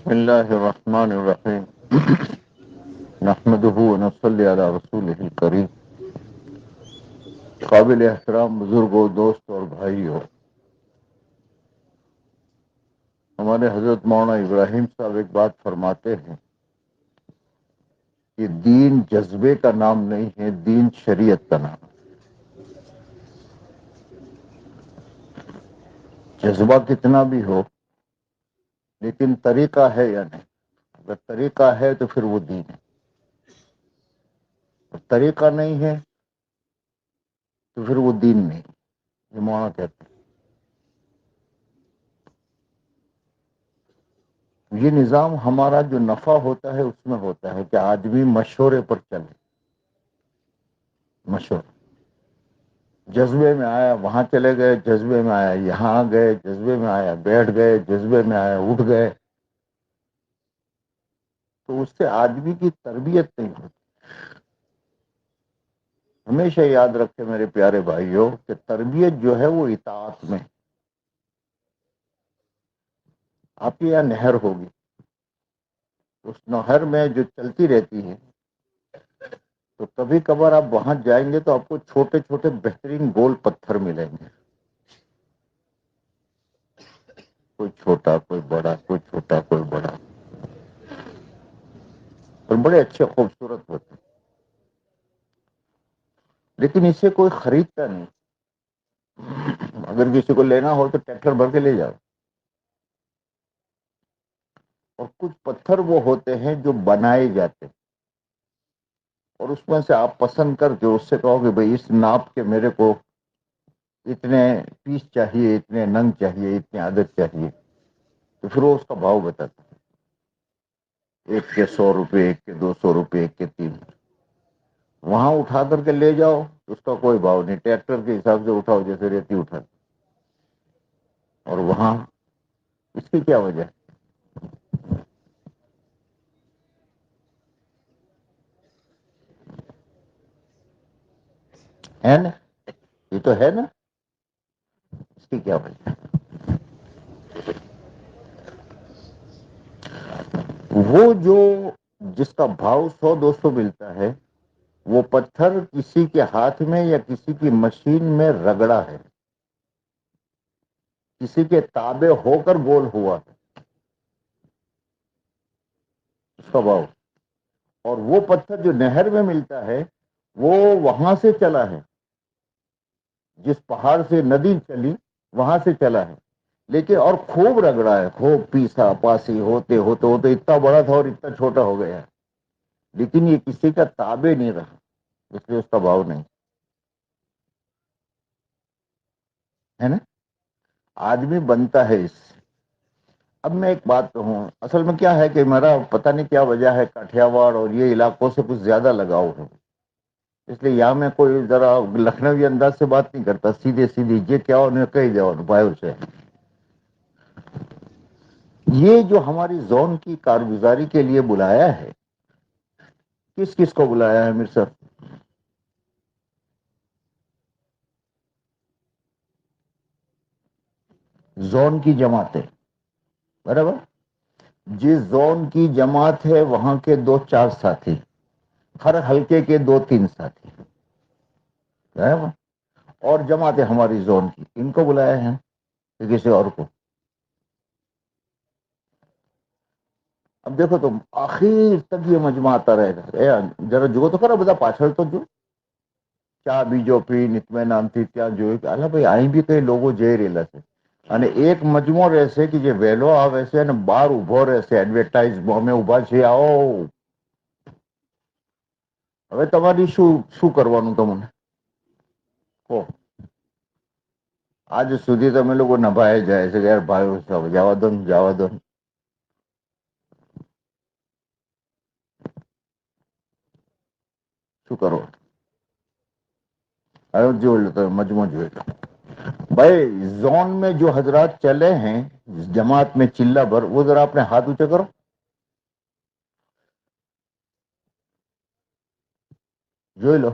بسم اللہ الرحمن الرحیم نحمده ونصلی علی رسولہ الکریم. قابل احترام بزرگوں، دوست اور بھائیوں، ہمارے حضرت مولانا ابراہیم صاحب ایک بات فرماتے ہیں کہ دین جذبے کا نام نہیں ہے، دین شریعت کا نام. جذبہ کتنا بھی ہو لیکن طریقہ ہے یا نہیں. اگر طریقہ ہے تو پھر وہ دین ہے، اور طریقہ نہیں ہے تو پھر وہ دین نہیں. یہ مولانا کہتے ہیں. یہ نظام ہمارا جو نفع ہوتا ہے اس میں ہوتا ہے کہ آدمی مشورے پر چلے. مشورہ جذبے میں آیا وہاں چلے گئے، جذبے میں آیا یہاں گئے، جذبے میں آیا بیٹھ گئے، جذبے میں آیا اٹھ گئے، تو اس سے آدمی کی تربیت نہیں ہوتی. ہمیشہ یاد رکھے میرے پیارے بھائیوں کہ تربیت جو ہے وہ اطاعت میں. آپ کی یہاں نہر ہوگی، اس نہر میں جو چلتی رہتی ہے، تو کبھی کبھار آپ وہاں جائیں گے تو آپ کو چھوٹے چھوٹے بہترین گول پتھر ملیں گے. کوئی چھوٹا کوئی بڑا، کوئی چھوٹا کوئی بڑا، اور بڑے اچھے خوبصورت ہوتے ہیں. لیکن اسے کوئی خریدتا نہیں. اگر کسی کو لینا ہو تو ٹریکٹر بھر کے لے جاؤ. اور کچھ پتھر وہ ہوتے ہیں جو بنائے جاتے ہیں، اور اس میں سے آپ پسند کر کے اس سے کہو کہ بھئی اس ناپ کے میرے کو اتنے پیس چاہیے، اتنے ننگ چاہیے، اتنے عدد چاہیے، تو پھر وہ اس کا بھاؤ بتاتا ہے. ایک کے 100 روپے، ایک کے 200 روپے، ایک کے 300. وہاں اٹھا کر کے لے جاؤ تو اس کا کوئی بھاؤ نہیں. ٹریکٹر کے حساب سے اٹھاؤ جیسے ریتی اٹھا. اور وہاں اس کی کیا وجہ ہے نا؟ یہ تو ہے نا. اس کی کیا وجہ؟ وہ جو جس کا بھاؤ 100 200 ملتا ہے، وہ پتھر کسی کے ہاتھ میں یا کسی کی مشین میں رگڑا ہے، کسی کے تابع ہو کر گول ہوا ہے اس کا بھاؤ. اور وہ پتھر جو نہر میں ملتا ہے وہ وہاں سے چلا ہے، جس پہاڑ سے ندی چلی وہاں سے چلا ہے، لیکن اور خوب رگڑا ہے، خوب پیسا پاسی ہوتے ہوتے ہوتے اتنا بڑا تھا اور اتنا چھوٹا ہو گیا ہے. لیکن یہ کسی کا تابع نہیں رہا، اس لیے اس کا بھاؤ نہیں ہے نا. آدمی بنتا ہے اس سے. اب میں ایک بات کہوں، اصل میں کیا ہے کہ میرا پتہ نہیں کیا وجہ ہے، کاٹھیاواڑ اور یہ علاقوں سے کچھ زیادہ لگاؤ ہے، اس لیے یہاں میں کوئی ذرا لکھنوی انداز سے بات نہیں کرتا. سیدھے سیدھی یہ کیا انہیں کہی جاؤ باہر سے. یہ جو ہماری زون کی کارگزاری کے لیے بلایا ہے، کس کس کو بلایا ہے میر صاحب؟ زون کی جماعتیں، برابر. جس زون کی جماعت ہے وہاں کے 2 4 ساتھی، ہر حلقے کے 2 3 ساتھی، برابر. اور جماعتیں ہماری زون کی، ان کو بلایا ہے کہ کسی اور کو؟ اب دیکھو تم آخر تک یہ مجمع آتا رہے گا. ذرا جو تو کرو بتا پاچھل تو جو کیا بی جو پی نتمے نام تھی کیا جو اللہ بھائی آئیں بھی کئی لوگوں جے ریلا سے અને એક મજમો રહેશે કે જે વહેલો આવે છે અને બહાર ઉભો રહેશે એડવર્ટાઇઝ અમે ઉભા છીએ આવો. હવે તમારી શું કરવાનું તમને કહો. આજ સુધી તમે લોકો નભાએ જાય છે કે યાર ભાઈ જવા દો ને જવા દો ને. શું કરો હવે જોઈ લો તમે મજમો જોઈ લો بھائی. زون میں جو حضرات چلے ہیں جماعت میں چلہ بھر، وہ ذرا اپنے ہاتھ اونچے کرو. જોઈ લો.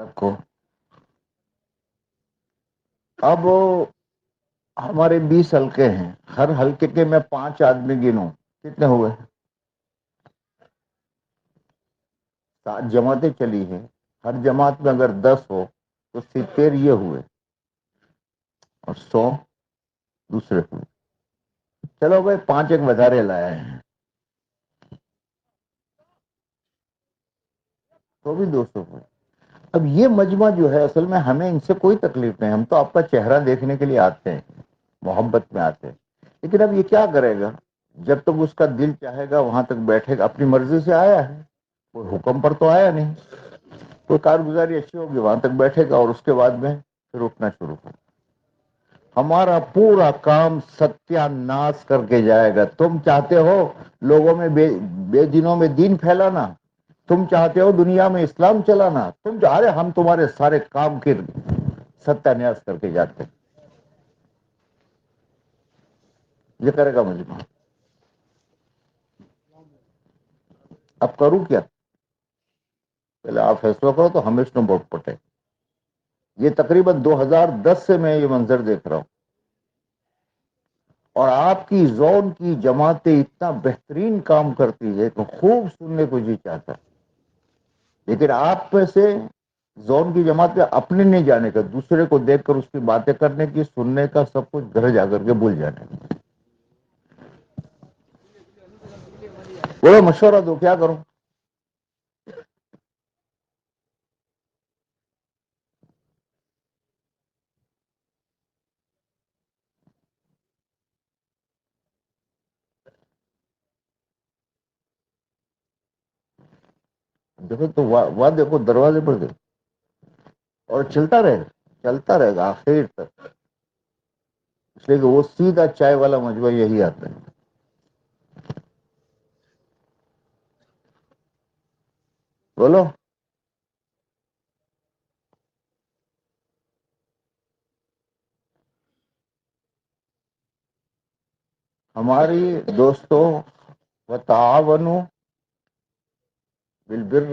رکھو. اب ہمارے 20 حلقے ہیں، ہر حلقے کے میں 5 آدمی گنوں، کتنے ہوئے؟ 7 جماعتیں چلی ہیں، ہر جماعت میں اگر 10 ہو تو 70 یہ ہوئے اور 100 دوسرے ہوئے. چلو بھائی 5 ایک وزارے لائے ہیں تو بھی 200 ہوئے. اب یہ مجمع جو ہے اصل میں ہمیں ان سے کوئی تکلیف نہیں، ہم تو آپ کا چہرہ دیکھنے کے لیے آتے ہیں، محبت میں آتے ہیں. لیکن اب یہ کیا کرے گا؟ جب تک اس کا دل چاہے گا وہاں تک بیٹھے گا. اپنی مرضی سے آیا ہے، کوئی حکم پر تو آیا نہیں. کوئی کارگزاری اچھی ہوگی وہاں تک بیٹھے گا اور اس کے بعد میں پھر اٹھنا شروع ہوگا. ہمارا پورا کام ستیہ ناش کر کے جائے گا. تم چاہتے ہو لوگوں میں بے دینوں میں دین پھیلانا، تم چاہتے ہو دنیا میں اسلام چلانا، تم ارے ہم تمہارے سارے کام کی ستیہ ناش کر کے جاتے ہیں. یہ کرے گا مجھے. اب کروں کیا؟ پہلے آپ فیصلہ کرو تو ہمیش نہ بوٹ پٹے. یہ تقریباً 2010 سے میں یہ منظر دیکھ رہا ہوں، اور آپ کی زون کی جماعتیں اتنا بہترین کام کرتی ہے کہ خوب سننے کو جی چاہتا ہے. لیکن آپ میں سے زون کی جماعت پہ اپنے نہیں جانے کا، دوسرے کو دیکھ کر اس کی باتیں کرنے کی، سننے کا، سب کچھ گھر جا کر کے بھول جانے کا. بولو مشورہ دو کیا کروں. دیکھو تو وہاں دیکھو دروازے پر دیکھو، اور چلتا رہے گا، چلتا رہے گا آخر تک. اس لیے کہ وہ سیدھا چائے والا مجمع یہی آتا ہے. بولو. ہماری دوستوں وتعاونوا بالبر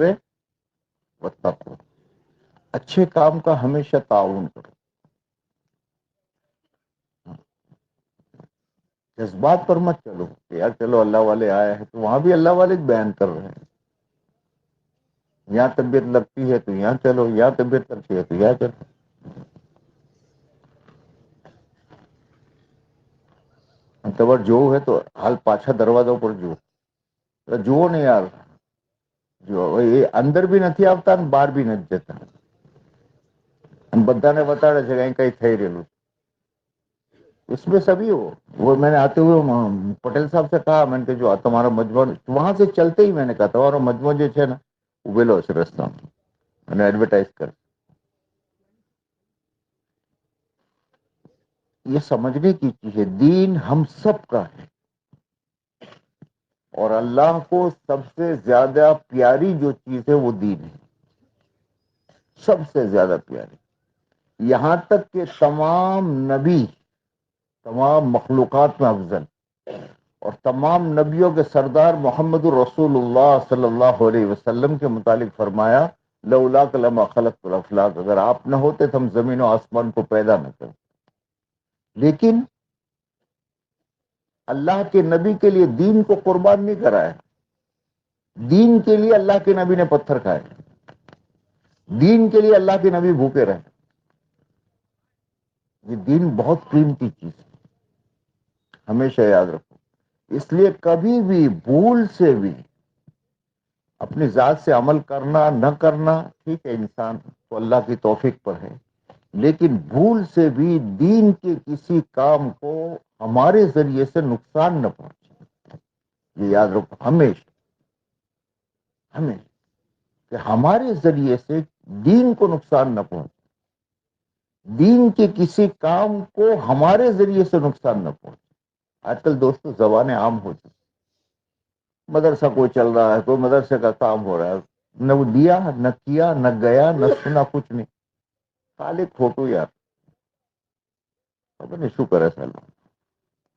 والتقوی، اچھے کام کا ہمیشہ تعاون کرو. جذبات پر مت چلو کہ یار چلو اللہ والے آئے ہیں تو وہاں بھی اللہ والے بیان کر رہے ہیں. یہاں طبیعت لگتی ہے تو یہاں چلو، یہاں طبیعت لگتی ہے تو یہاں چلو. تبر جو ہے تو حال پاچھا دروازوں پر جو نہیں یار، جو یہ اندر بھی نہیں آتا باہر بھی نہیں جتا. بدھا نے بتاڑا છે કઈ કઈ થઈ રહેલું. اس میں سبھی ہو. وہ میں نے آتے ہوئے پٹیل صاحب سے کہا، میں نے کہ جو تمہارا مجموعہ وہاں سے چلتے ہی میں نے کہا تمہارا مجموعہ جو ہے نا وہ بلو سے رستہ میں نے ایڈورٹائز کر. یہ سمجھنے کی چیز ہے دین ہم سب کا ہے، اور اللہ کو سب سے زیادہ پیاری جو چیز ہے وہ دین ہے، سب سے زیادہ پیاری. یہاں تک کہ تمام نبی، تمام مخلوقات میں افضل، اور تمام نبیوں کے سردار محمد الرسول اللہ صلی اللہ علیہ وسلم کے متعلق فرمایا لولاک لما خلقت الافلاق، اگر آپ نہ ہوتے تو ہم زمین و آسمان کو پیدا نہ کرتے. لیکن اللہ کے نبی کے لیے دین کو قربان نہیں کرایا. دین کے لیے اللہ کے نبی نے پتھر کھائے، دین کے لیے اللہ کے نبی بھوکے رہے. یہ دین بہت قیمتی چیز ہے، ہمیشہ یاد رکھو. اس لیے کبھی بھی بھول سے بھی اپنی ذات سے عمل کرنا نہ کرنا ٹھیک ہے، انسان تو اللہ کی توفیق پر ہے. لیکن بھول سے بھی دین کے کسی کام کو ہمارے ذریعے سے نقصان نہ پہنچے، یہ یاد رکھو ہمیشہ ہمیشہ، کہ ہمارے ذریعے سے دین کو نقصان نہ پہنچے، دین کے کسی کام کو ہمارے ذریعے سے نقصان نہ پہنچے. آج کل دوستوں زبانیں عام ہو چکی، مدرسہ کوئی چل رہا ہے، کوئی مدرسے کا کام ہو رہا ہے، نہ وہ دیا نہ کیا نہ گیا نہ سنا، کچھ نہیں، خالی فوٹو یار. پتہ نہیں شکر ہے سال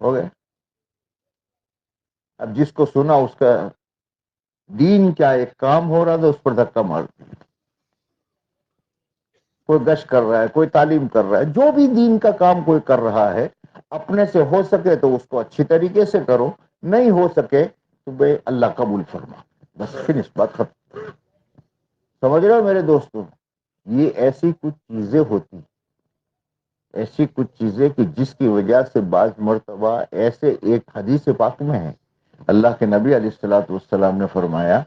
ہو گئے. اب جس کو سنا اس کا دین کیا ایک کام ہو رہا تھا اس پر دھکا مار دیا. کوئی گشت کر رہا ہے، کوئی تعلیم کر رہا ہے، جو بھی دین کا کام کوئی کر رہا ہے، اپنے سے ہو سکے تو اس کو اچھی طریقے سے کرو، نہیں ہو سکے تو بے اللہ قبول فرما، بس پھر اس بات ختم۔ سمجھ رہے ہو میرے دوستوں؟ یہ ایسی کچھ چیزیں ہوتی، ایسی کچھ چیزیں کہ جس کی وجہ سے بعض مرتبہ ایسے، ایک حدیث پاک میں ہے اللہ کے نبی علیہ الصلوۃ والسلام نے فرمایا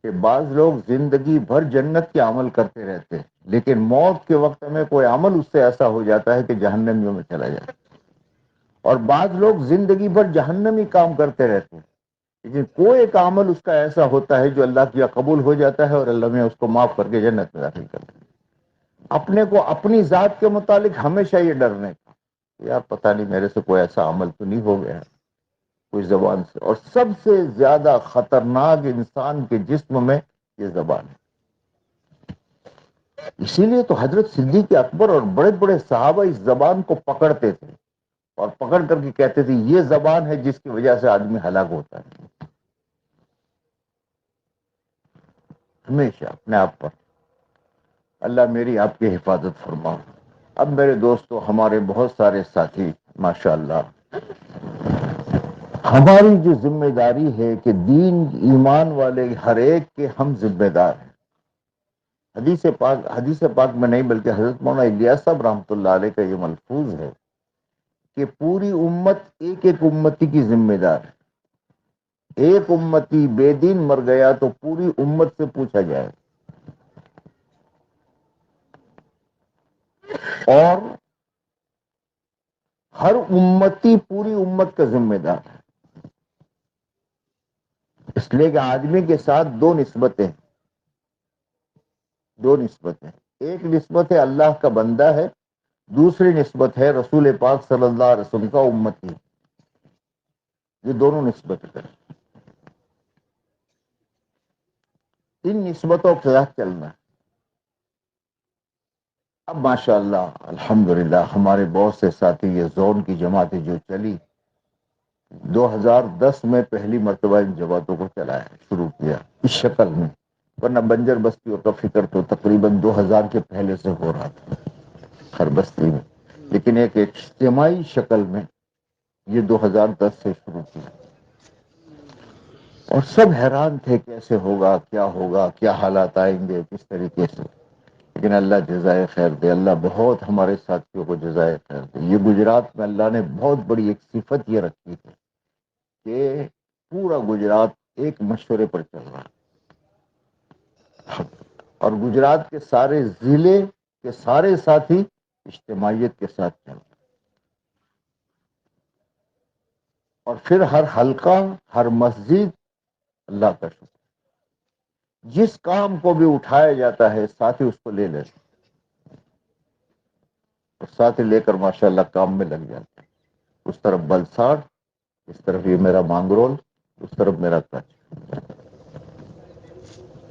کہ بعض لوگ زندگی بھر جنت کے عمل کرتے رہتے ہیں، لیکن موت کے وقت میں کوئی عمل اس سے ایسا ہو جاتا ہے کہ جہنمیوں میں چلا جاتا ہے، اور بعض لوگ زندگی بھر جہنمی کام کرتے رہتے ہیں، لیکن کوئی ایک عمل اس کا ایسا ہوتا ہے جو اللہ کیا قبول ہو جاتا ہے اور اللہ میں اس کو معاف کر کے جنت میں داخل کرتا ہے۔ اپنے کو اپنی ذات کے متعلق ہمیشہ یہ ڈرنے کا، یار پتہ نہیں میرے سے کوئی ایسا عمل تو نہیں ہو گیا کوئی زبان سے، اور سب سے زیادہ خطرناک انسان کے جسم میں یہ زبان ہے۔ اسی لیے تو حضرت صدیق اکبر اور بڑے بڑے صحابہ اس زبان کو پکڑتے تھے اور پکڑ کر کے کہتے تھے یہ زبان ہے جس کی وجہ سے آدمی ہلاک ہوتا ہے۔ ہمیشہ اپنے آپ پر اللہ میری آپ کی حفاظت فرما۔ اب میرے دوستو، ہمارے بہت سارے ساتھی ماشاءاللہ، ہماری جو ذمہ داری ہے کہ دین ایمان والے ہر ایک کے ہم ذمہ دار ہیں۔ حدیث پاک میں نہیں بلکہ حضرت مولانا الیاس صاحب رحمۃ اللہ علیہ کا یہ ملفوظ ہے کہ پوری امت ایک ایک امتی کی ذمہ دار ہے۔ ایک امتی بے دین مر گیا تو پوری امت سے پوچھا جائے، اور ہر امتی پوری امت کا ذمہ دار ہے۔ اس لیے کہ آدمی کے ساتھ دو نسبتیں، ایک نسبت ہے اللہ کا بندہ ہے، دوسری نسبت ہے رسول پاک صلی اللہ علیہ وسلم کا امتی۔ یہ دونوں نسبتیں ہیں، ان نسبتوں کے ساتھ چلنا ہے۔ اب ماشاءاللہ الحمدللہ ہمارے بہت سے ساتھی، یہ زون کی جماعتیں جو چلی 2010 میں پہلی مرتبہ ان جماعتوں کو چلایا، شروع کیا اس شکل میں، ورنہ بنجر بستیوں کا فکر تو تقریباً 2000 کے پہلے سے ہو رہا تھا ہر بستی میں، لیکن ایک اجتماعی شکل میں یہ 2010 سے شروع کیا، اور سب حیران تھے کیسے ہوگا، کیا حالات آئیں گے، کس طریقے سے، لیکن اللہ جزائے خیر دے، اللہ بہت ہمارے ساتھیوں کو جزائے خیر دے۔ یہ گجرات میں اللہ نے بہت بڑی ایک صفت یہ رکھی ہے کہ پورا گجرات ایک مشورے پر چل رہا ہے، اور گجرات کے سارے ضلع کے سارے ساتھی اجتماعیت کے ساتھ چل رہے ہیں، اور پھر ہر حلقہ، ہر مسجد، اللہ کا شکر، جس کام کو بھی اٹھایا جاتا ہے ساتھی اس کو لے لیتے ہیں، اور ساتھی لے کر ماشاءاللہ کام میں لگ جاتے ہیں۔ اس طرف بلساڑ، اس طرف یہ میرا مانگرول، اس طرف میرا کچھ،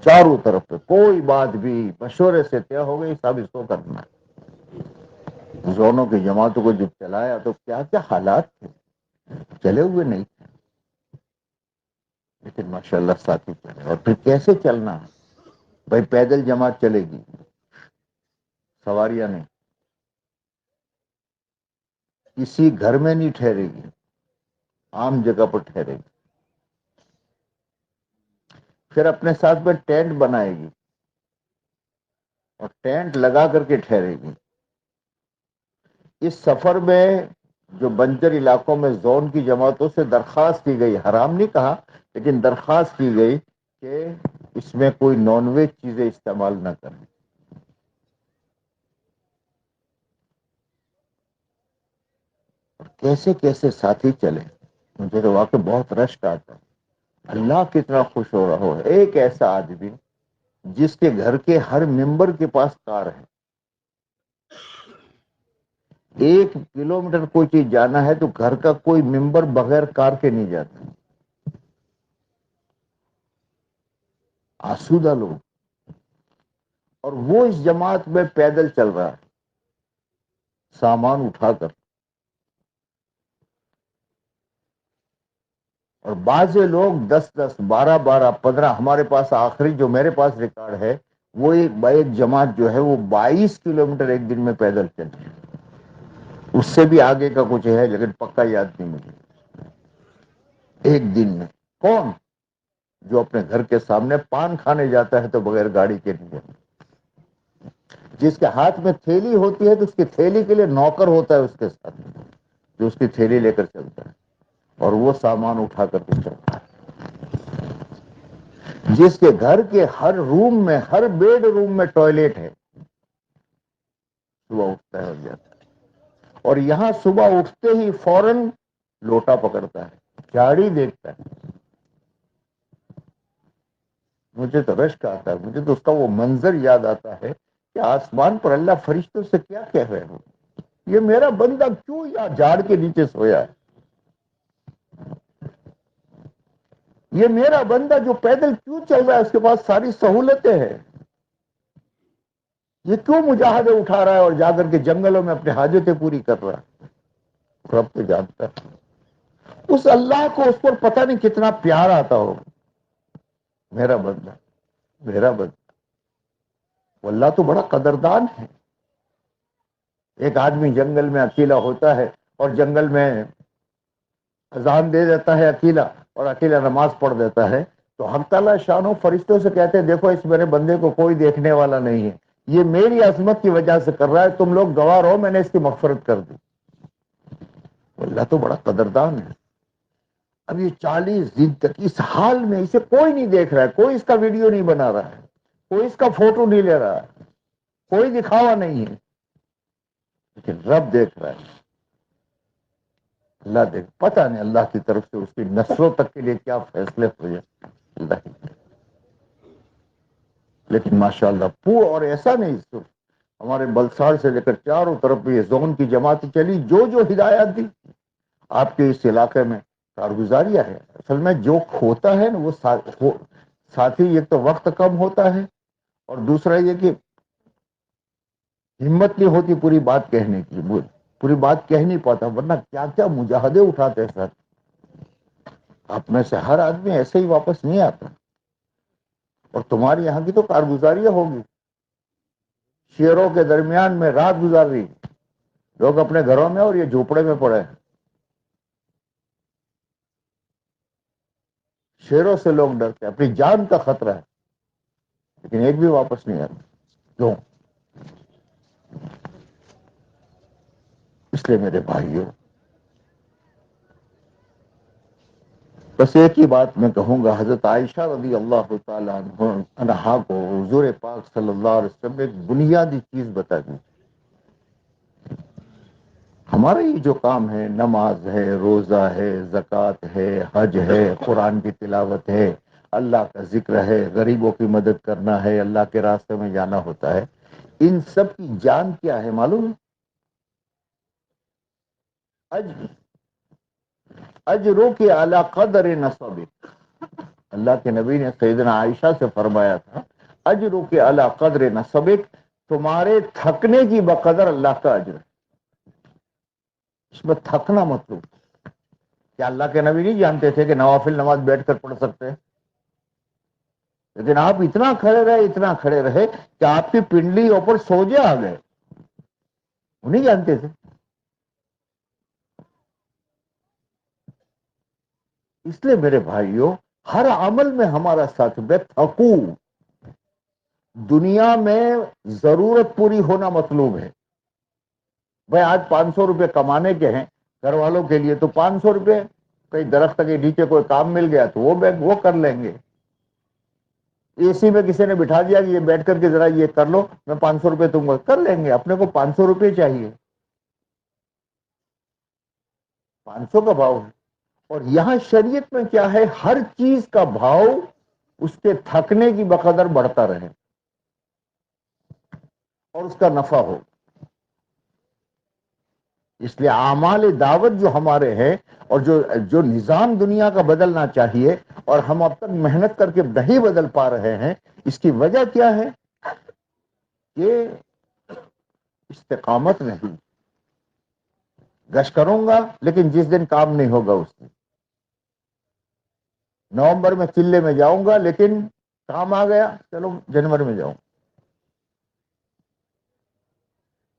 چاروں طرف پہ کوئی بات بھی مشورے سے طے ہو گئی، سب اس کو کرنا ہے۔ زونوں کی جماعتوں کو جب چلایا تو کیا کیا حالات تھے، چلے ہوئے نہیں تھے، لیکن ماشاءاللہ ساتھی چلے۔ اور پھر کیسے چلنا ہے بھائی؟ پیدل جماعت چلے گی، سواریاں نہیں، کسی گھر میں نہیں ٹھہرے گی، عام جگہ پر ٹھہرے گی، پھر اپنے ساتھ میں ٹینٹ بنائے گی اور ٹینٹ لگا کر کے ٹھہرے گی۔ اس سفر میں جو بنجر علاقوں میں زون کی جماعتوں سے درخواست کی گئی، حرام نہیں کہا لیکن درخواست کی گئی کہ اس میں کوئی نان ویج چیزیں استعمال نہ کریں۔ اور کیسے کیسے ساتھی چلے، مجھے تو واقعی بہت رشک آتا ہے۔ اللہ کتنا خوش ہو رہا ہو، ایک ایسا آدمی جس کے گھر کے ہر ممبر کے پاس کار ہے، 1 کلومیٹر کوئی چیز جانا ہے تو گھر کا کوئی ممبر بغیر کار کے نہیں جاتا۔ آسودہ لوگ، اور وہ اس جماعت میں پیدل چل رہا ہے سامان اٹھا کر، اور بعض لوگ 10 10 12 12 15، ہمارے پاس آخری جو میرے پاس ریکارڈ ہے وہ ایک جماعت جو ہے وہ 22 کلومیٹر ایک دن میں پیدل چلتی ہے. اس سے بھی آگے کا کچھ ہے لیکن پکا یاد نہیں مجھے. ایک دن میں کون جو اپنے گھر کے سامنے پان کھانے جاتا ہے تو بغیر گاڑی کے نہیں جاتا. جس کے ہاتھ میں تھیلی ہوتی ہے تو اس کی تھیلی کے لیے نوکر ہوتا ہے اس کے ساتھ جو اس کی تھیلی لے کر چلتا ہے اور وہ سامان اٹھا کر کے چلتا ہے. جس کے گھر کے ہر روم میں ہر بیڈ روم میں ٹوائلٹ ہے صبح اٹھتا ہے اور جاتا ہے. اور یہاں صبح اٹھتے ہی فوراً لوٹا پکڑتا ہے جھاڑی دیکھتا ہے. مجھے تو رشک آتا ہے, مجھے تو اس کا وہ منظر یاد آتا ہے کہ آسمان پر اللہ فرشتوں سے کیا کہہ رہے ہو, یہ میرا بندہ کیوں یا جھاڑ کے نیچے سویا ہے, یہ میرا بندہ جو پیدل کیوں چل رہا ہے, اس کے پاس ساری سہولتیں ہیں, یہ کیوں مجاہدے اٹھا رہا ہے اور جا کر کے جنگلوں میں اپنے حاجتیں پوری کر رہا ہے. رب تو جانتا ہے اس اللہ کو اس پر پتہ نہیں کتنا پیار آتا ہو. میرا بندہ میرا بندہ, اللہ تو بڑا قدردان ہے. ایک آدمی جنگل میں اکیلا ہوتا ہے اور جنگل میں اذان دے دیتا ہے اکیلا اور اکیلا نماز پڑھ دیتا ہے, تو حق تعالیٰ شان و فرشتوں سے کہتے ہیں دیکھو اس میرے بندے کو کوئی دیکھنے والا نہیں ہے, یہ میری عظمت کی وجہ سے کر رہا ہے, تم لوگ گواہ رہو میں نے اس کی مغفرت کر دی. اللہ تو بڑا قدردان ہے. اب یہ 40 دن تک اس حال میں اسے کوئی نہیں دیکھ رہا ہے, کوئی اس کا ویڈیو نہیں بنا رہا ہے, کوئی اس کا فوٹو نہیں لے رہا ہے, کوئی دکھاوا نہیں ہے, لیکن رب دیکھ رہا ہے. اللہ دیکھ, پتہ نہیں اللہ کی طرف سے اس کی نسلوں تک کے لیے کیا فیصلے ہوئے اللہ کی. لیکن ماشاءاللہ پور, اور ایسا نہیں صرف ہمارے بلساڑ سے لے کر چاروں طرف بھی یہ زون کی جماعت چلی, جو ہدایات دی آپ کے اس علاقے میں کارگزاریاں ہے. اصل میں جو کھوتا ہے نا وہ ساتھی, ایک تو وقت کم ہوتا ہے اور دوسرا یہ کہ ہمت نہیں ہوتی پوری بات کہنے کی, پوری بات کہہ نہیں پاتا, ورنہ کیا کیا مجاہدے اٹھاتے ہیں سر. آپ میں سے ہر آدمی ایسے ہی واپس نہیں آتا, اور تمہاری یہاں کی تو کارگزاریاں ہوگی. شیروں کے درمیان میں رات گزار رہی, لوگ اپنے گھروں میں اور یہ جھوپڑے میں پڑے ہیں. شیروں سے لوگ ڈرتے ہیں, اپنی جان کا خطرہ ہے, لیکن ایک بھی واپس نہیں آتا. کیوں؟ اس لیے میرے بھائیوں, بس ایک ہی بات میں کہوں گا, حضرت عائشہ رضی اللہ تعالیٰ عنہا کو حضور پاک صلی اللہ علیہ وسلم نے ایک بنیادی چیز بتا دی. ہمارا یہ جو کام ہے, نماز ہے, روزہ ہے, زکوٰۃ ہے, حج ہے, قرآن کی تلاوت ہے, اللہ کا ذکر ہے, غریبوں کی مدد کرنا ہے, اللہ کے راستے میں جانا ہوتا ہے, ان سب کی جان کیا ہے معلوم ہے؟ اجرو کے اعلی قدر نصبک. اللہ کے نبی نے سیدنا عائشہ سے فرمایا تھا, اجرو کے اعلی قدر نصبک, تمہارے تھکنے کی بقدر اللہ کا اجر ہے. اس میں تھکنا مطلب, کیا اللہ کے نبی نہیں جانتے تھے کہ نوافل نماز بیٹھ کر پڑھ سکتے ہیں؟ لیکن آپ اتنا کھڑے رہے کہ آپ کی پنڈلی اوپر سوجے آ گئے, وہ نہیں جانتے تھے. اس لیے میرے بھائیوں, ہر عمل میں ہمارا ساتھ بے تھکو. دنیا میں ضرورت پوری ہونا مطلوب ہے. بھائی آج 500 روپے کمانے کے ہیں گھر والوں کے لیے, تو 500 روپے کئی درخت کے نیچے کوئی کام مل گیا تو وہ کر لیں گے. اے سی میں کسی نے بٹھا دیا کہ یہ بیٹھ کر کے ذرا یہ کر لو, میں 500 روپے تم کو کر لیں گے. اپنے کو 500 روپے چاہیے, 500 کا بھاؤ ہے. اور یہاں شریعت میں کیا ہے, ہر چیز کا بھاؤ اس کے تھکنے کی بقدر بڑھتا رہے اور اس کا نفع ہو. اس لیے اعمال دعوت جو ہمارے ہیں اور جو نظام دنیا کا بدلنا چاہیے اور ہم اب تک محنت کر کے نہیں بدل پا رہے ہیں, اس کی وجہ کیا ہے؟ کہ استقامت نہیں. گشت کروں گا لیکن جس دن کام نہیں ہوگا اس دن. نومبر میں چلے میں جاؤں گا لیکن کام آ گیا, چلو جنوری میں جاؤں.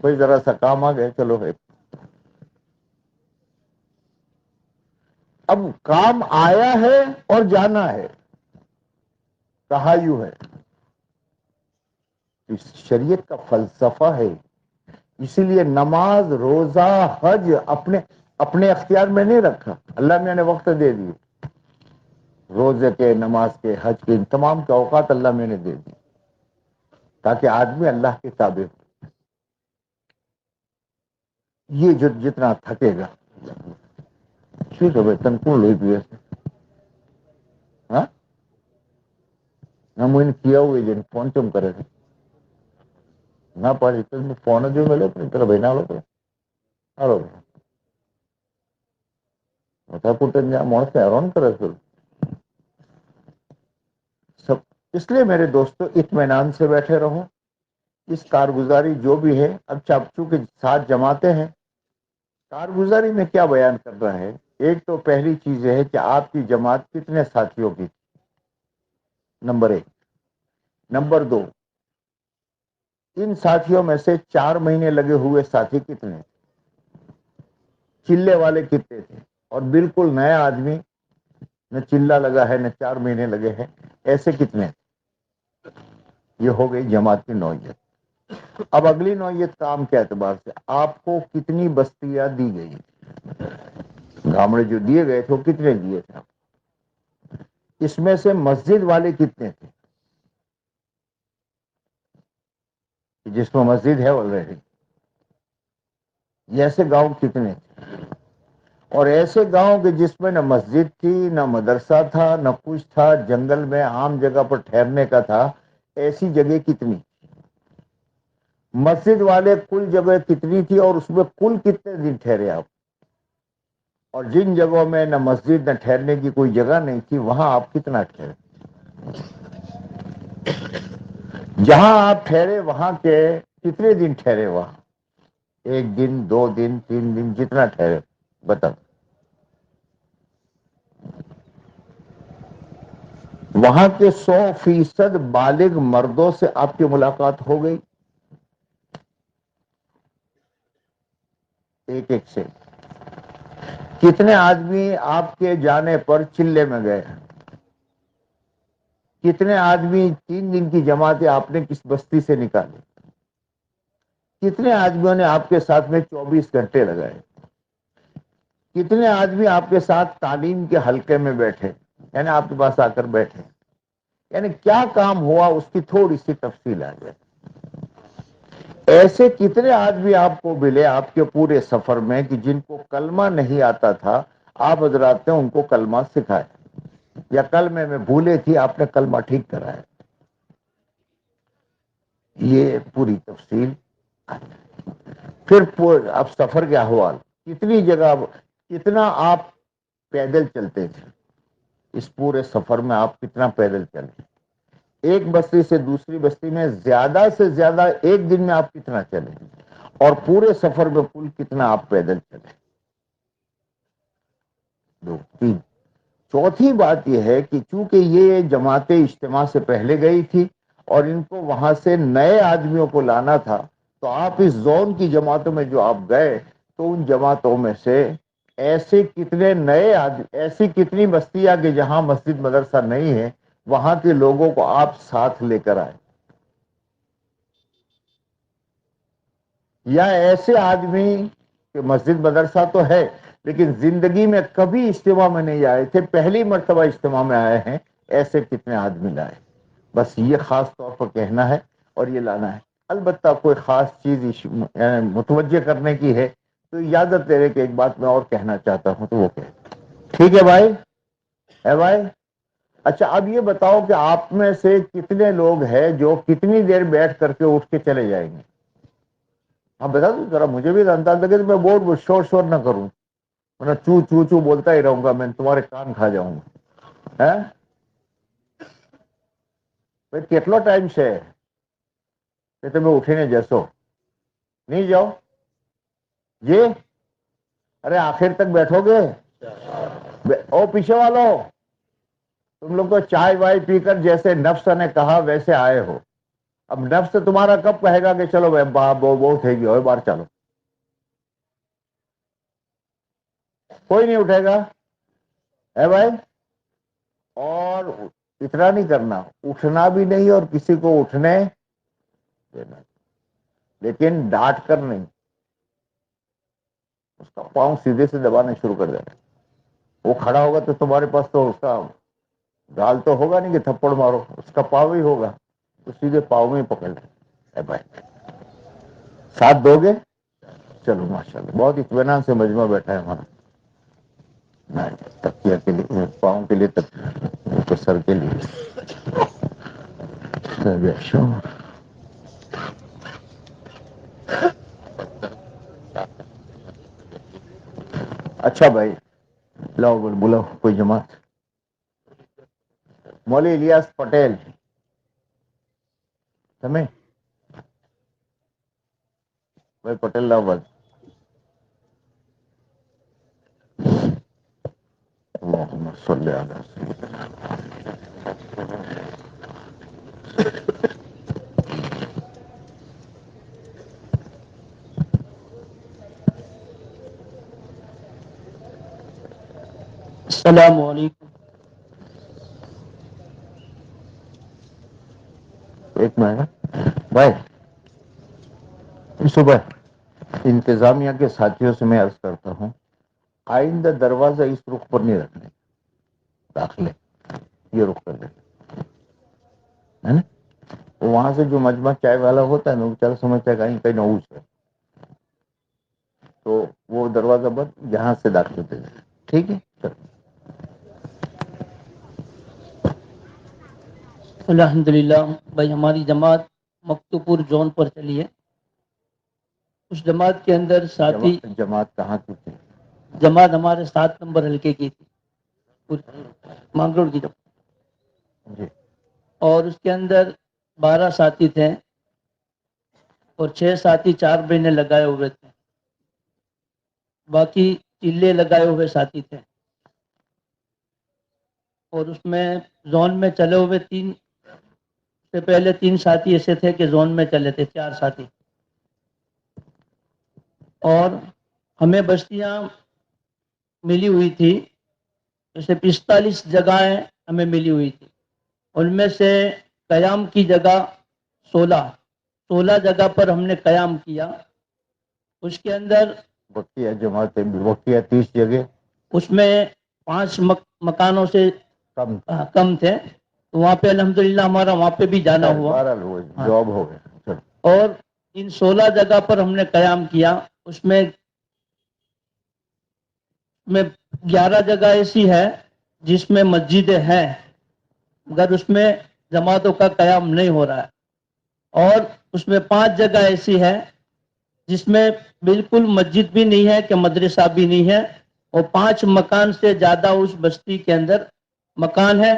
بھائی، ذرا سا کام آ گئے، چلو ہے۔ اب کام آیا ہے اور جانا ہے، کہا یوں ہے، اس شریعت کا فلسفہ ہے۔ اسی لیے نماز، روزہ، حج اپنے اختیار میں نہیں رکھا، اللہ میں نے وقت دے دیے، روزے کے، نماز کے، حج کے، ان تمام کے اوقات اللہ میں نے دے دیے تاکہ آدمی اللہ کے تابع ہو۔ یہ جو جتنا تھکے گا، ٹھیک ہے بھائی، تنقول ہوئی بھی ایسے، ہاں ہم کیا ہوئے جن فون تم کرے تھے نہ پڑی تو فون جو ملے تیرا بہنا لو تو ہوتا پٹن جا مون سے حیران کرے پھر سب۔ اس لیے میرے دوستوں اطمینان سے بیٹھے رہو، اس کارگزاری جو بھی ہے، اب چونکہ ساتھ جماتے ہیں، کارگزاری میں کیا بیان کر رہا ہے؟ ایک تو پہلی چیز یہ ہے کہ آپ کی جماعت کتنے ساتھیوں کی تھی، نمبر 1۔ نمبر 2، ان ساتھیوں میں سے 4 مہینے لگے ہوئے ساتھی کتنے، چلے والے کتنے تھے، اور بالکل نیا آدمی، نہ چلا لگا ہے نہ 4 مہینے لگے ہیں، ایسے کتنے تھے؟ یہ ہو گئی جماعت کی نوعیت۔ اب اگلی نوعیت کام کے اعتبار سے آپ کو کتنی بستیاں دی گئی، گامڑے جو دیے گئے تھے وہ کتنے دیے تھے؟ اس میں سے مسجد والے کتنے تھے، جس میں مسجد ہے آلریڈی، ایسے گاؤں کتنے تھے؟ اور ایسے گاؤں کے جس میں نہ مسجد تھی، نہ مدرسہ تھا، نہ کچھ تھا، جنگل میں عام جگہ پر ٹھہرنے کا تھا، ایسی جگہ کتنی؟ مسجد والے کل جگہ کتنی تھی اور اس میں کل کتنے دن ٹھہرے آپ؟ اور جن جگہوں میں نہ مسجد نہ ٹھہرنے کی کوئی جگہ نہیں تھی، وہاں آپ کتنا ٹھہرے؟ جہاں آپ ٹھہرے وہاں کے کتنے دن ٹھہرے؟ وہاں 1 دن، 2 دن، 3 دن، جتنا ٹھہرے بتا۔ وہاں کے 100% بالغ مردوں سے آپ کی ملاقات ہو گئی، ایک ایک سے؟ کتنے آدمی آپ کے جانے پر چلے میں گئے؟ کتنے آدمی 3 دن کی جماعتیں آپ نے کس بستی سے نکالی؟ کتنے آدمیوں نے آپ کے ساتھ میں 24 گھنٹے لگائے؟ کتنے آدمی آپ کے ساتھ تعلیم کے حلقے میں بیٹھے، یعنی آپ کے پاس آ کر بیٹھے؟ یعنی کیا کام ہوا، اس کی تھوڑی سی تفصیل آ جائے۔ ایسے کتنے آدمی آپ کو ملے آپ کے پورے سفر میں کہ جن کو کلمہ نہیں آتا تھا، آپ حضرات نے ان کو کلمہ سکھایا، یا کلمے میں بھولے تھی، آپ نے کلمہ ٹھیک کرایا؟ یہ پوری تفصیل۔ پھر اب سفر کے احوال، کتنی جگہ، کتنا آپ پیدل چلتے تھے، اس پورے سفر میں آپ کتنا پیدل چلے؟ ایک بستی سے دوسری بستی میں زیادہ سے زیادہ 1 دن میں آپ کتنا چلے؟ اور پورے سفر میں کل کتنا آپ پیدل چلے؟ 2، 3۔ چوتھی بات یہ ہے کہ چونکہ یہ جماعتیں اجتماع سے پہلے گئی تھی اور ان کو وہاں سے نئے آدمیوں کو لانا تھا، تو آپ اس زون کی جماعتوں میں جو آپ گئے، تو ان جماعتوں میں سے ایسے کتنے نئے آدمی، ایسی کتنی بستیاں کہ جہاں مسجد مدرسہ نہیں ہے، وہاں کے لوگوں کو آپ ساتھ لے کر آئے؟ یا ایسے آدمی کہ مسجد مدرسہ تو ہے لیکن زندگی میں کبھی اجتماع میں نہیں آئے تھے، پہلی مرتبہ اجتماع میں آئے ہیں، ایسے کتنے آدمی لائے؟ بس یہ خاص طور پر کہنا ہے اور یہ لانا ہے۔ البتہ کوئی خاص چیز متوجہ کرنے کی ہے تو اجازت دے رہے کہ ایک بات میں اور کہنا چاہتا ہوں، تو وہ کہ ٹھیک ہے بھائی، ہے بھائی؟ اچھا اب یہ بتاؤ کہ آپ میں سے کتنے لوگ ہیں جو کتنی دیر بیٹھ کر کے اٹھ کے چلے جائیں گے؟ ہاں بتا دو ذرا، مجھے بھی اندازہ لگے تو میں بہت شور نہ کروں، ورنہ چو چو چو بولتا ہی رہوں گا، میں تمہارے کان کھا جاؤں گا۔ بھائی کتنا ٹائم سے کہ تمہیں اٹھنے جیسو نہیں جاؤ جی؟ ارے آخر تک بیٹھو گے؟ او پیچھے والو، تم لوگ تو چائے وائے پی کر جیسے نفس نے کہا ویسے آئے ہو، اب نفس تمہارا کب کہے گا کہ چلو بھائی بہت ہے گی اور بار چلو؟ کوئی نہیں اٹھے گا ہے بھائی. اور اتنا نہیں کرنا، اٹھنا بھی نہیں اور کسی کو اٹھنے دینا، لیکن ڈانٹ کر نہیں، اس کا پاؤں سیدھے سے دبانا شروع کر دینا. وہ کھڑا ہوگا تو تمہارے پاس تو اس کا گال تو ہوگا نہیں کہ تھپڑ مارو، اس کا پاؤں ہی ہوگا، تو سیدھے پاؤں میں ہی پکڑ لیں. اے بھائی ساتھ دو گے؟ چلو ماشاءاللہ بہت اطمینان سے مجمع بیٹھا ہے ہمارا. تکیہ کے لیے، پاؤں کے لیے تکیہ، سر کے لیے. اچھا بھائی لاؤ بلاؤ کوئی جماعت. مولوی الیاس پٹیل سمے بھائی پٹیل لاؤ بس. اللہم صلی علی سیدنا. السلام علیکم. ایک منٹ بھائی. صبح انتظامیہ کے ساتھیوں سے میں عرض کرتا ہوں آئندہ دروازہ اس رخ پر نہیں رکھنے، داخلے یہ رخ کر دیں ہے نا. وہاں سے جو مجمع چائے والا ہوتا ہے نا، وہ چل سمجھتا ہے کہیں کہیں نوز ہے، تو وہ دروازہ بند یہاں سے داخل دے دیں. ٹھیک ہے. الحمدللہ بھائی ہماری جماعت مکتوپور زون پر چلی ہے. اس جماعت کے اندر ساتھی جماعت کہاں کی تھی؟ جماعت ہمارے 7 نمبر حلقے کی تھی، مانگروڑ کی جماعت. جی. اور اس کے اندر 12 ساتھی تھے اور 6 ساتھی 4 مہینے لگائے ہوئے تھے، باقی چلے لگائے ہوئے ساتھی تھے. اور اس میں زون میں چلے ہوئے 3 سے پہلے 3 ساتھی ایسے تھے کہ زون میں چلے تھے، 4 ساتھی. اور ہمیں بستیاں ملی ہوئی تھی، جیسے 45 جگہیں ہمیں ملی ہوئی تھی. ان میں سے قیام کی جگہ 16 جگہ پر ہم نے قیام کیا. اس کے اندر بقیہ جماعتیں بقیہ 30 جگہ اس میں 5 مکانوں سے کم تھے، تو وہاں پہ الحمدللہ ہمارا وہاں پہ بھی جانا ہوا. 12 لوگ جواب ہو گئے. اور ان 16 جگہ پر ہم نے قیام کیا. اس میں 11 جگہ ایسی ہے جس میں مسجدیں ہیں مگر اس میں جماعتوں کا قیام نہیں ہو رہا ہے. اور اس میں 5 جگہ ایسی ہے جس میں بالکل مسجد بھی نہیں ہے کہ مدرسہ بھی نہیں ہے، اور 5 مکان سے زیادہ اس بستی کے اندر مکان ہے.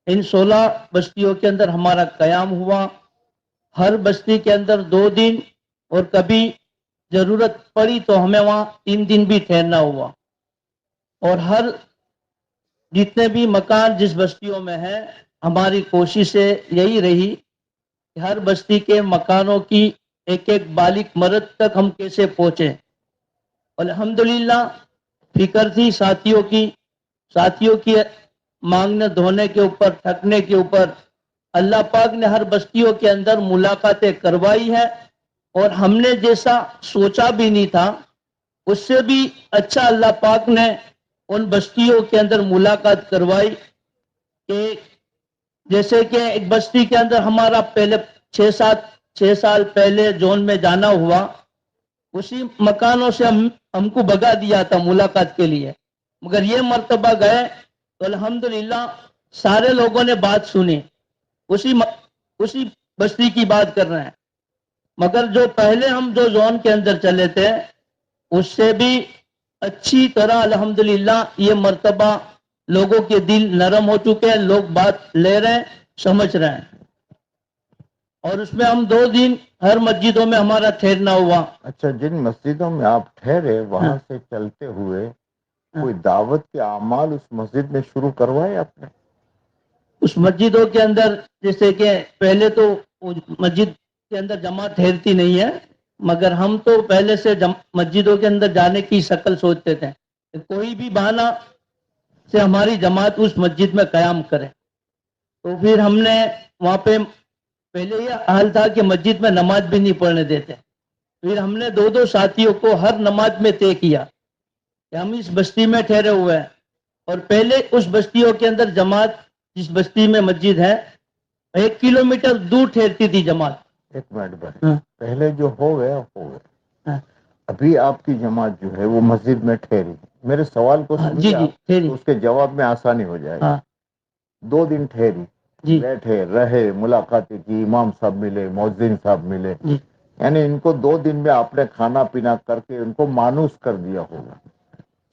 ان 16 بستیوں کے اندر ہمارا قیام ہوا. ہر بستی کے اندر 2 دن، اور کبھی ضرورت پڑی تو ہمیں وہاں 3 دن بھی ٹھہرنا ہوا. اور ہر جتنے بھی مکان جس بستیوں میں ہیں، ہماری کوشش یہی رہی کہ ہر بستی کے مکانوں کی ایک ایک بالغ مرد تک ہم کیسے پہنچے. الحمدللہ فکر تھی ساتھیوں کی مانگنے دھونے کے اوپر، تھکنے کے اوپر. اللہ پاک نے ہر بستیوں کے اندر ملاقاتیں کروائی ہے، اور ہم نے جیسا سوچا بھی نہیں تھا اس سے بھی اچھا اللہ پاک نے ان بستیوں کے اندر ملاقات کروائی. کہ جیسے کہ ایک بستی کے اندر ہمارا پہلے 6 سال پہلے زون میں جانا ہوا، اسی مکانوں سے ہم کو بگا دیا تھا ملاقات کے لیے. مگر یہ مرتبہ گئے تو الحمدللہ سارے لوگوں نے بات سنی، اسی بستی کی بات کر رہے ہیں. مگر جو پہلے ہم جو زون کے اندر چلے تھے اس سے بھی اچھی طرح الحمدللہ یہ مرتبہ لوگوں کے دل نرم ہو چکے ہیں، لوگ بات لے رہے ہیں، سمجھ رہے ہیں. اور اس میں ہم 2 دن ہر مسجدوں میں ہمارا ٹھہرنا ہوا. اچھا، جن مسجدوں میں آپ ٹھہرے وہاں سے چلتے ہوئے کوئی دعوت کے اعمال اس مسجد میں شروع کروائے آپ نے؟ اس مسجدوں کے اندر جیسے کہ پہلے تو وہ مسجد کے اندر جماعت ٹھہرتی نہیں ہے، مگر ہم تو پہلے سے مسجدوں کے اندر جانے کی شکل سوچتے تھے کہ کوئی بھی بہانہ سے ہماری جماعت اس مسجد میں قیام کرے. تو پھر ہم نے وہاں پہ پہلے یہ حال تھا کہ مسجد میں نماز بھی نہیں پڑھنے دیتے. پھر ہم نے دو ساتھیوں کو ہر نماز میں طے کیا کہ ہم اس بستی میں ٹھہرے ہوئے ہیں، اور پہلے اس بستیوں کے اندر جماعت جس بستی میں مسجد ہے 1 کلومیٹر دور ٹھہرتی تھی جماعت. ایک منٹ بھائی، پہلے جو ہو گیا ہو گیا، ابھی آپ کی جماعت جو ہے وہ مسجد میں ٹھہری. میرے سوال کو جی سمجھے جی آپ، ٹھہری. تو اس کے جواب میں آسانی ہو جائے گی. 2 دن ٹھہری، جی بیٹھے رہے، ملاقاتیں کی، امام صاحب ملے، مؤذن صاحب ملے، جی یعنی ان کو 2 دن میں آپ نے کھانا پینا کر کے ان کو مانوس کر دیا ہوگا.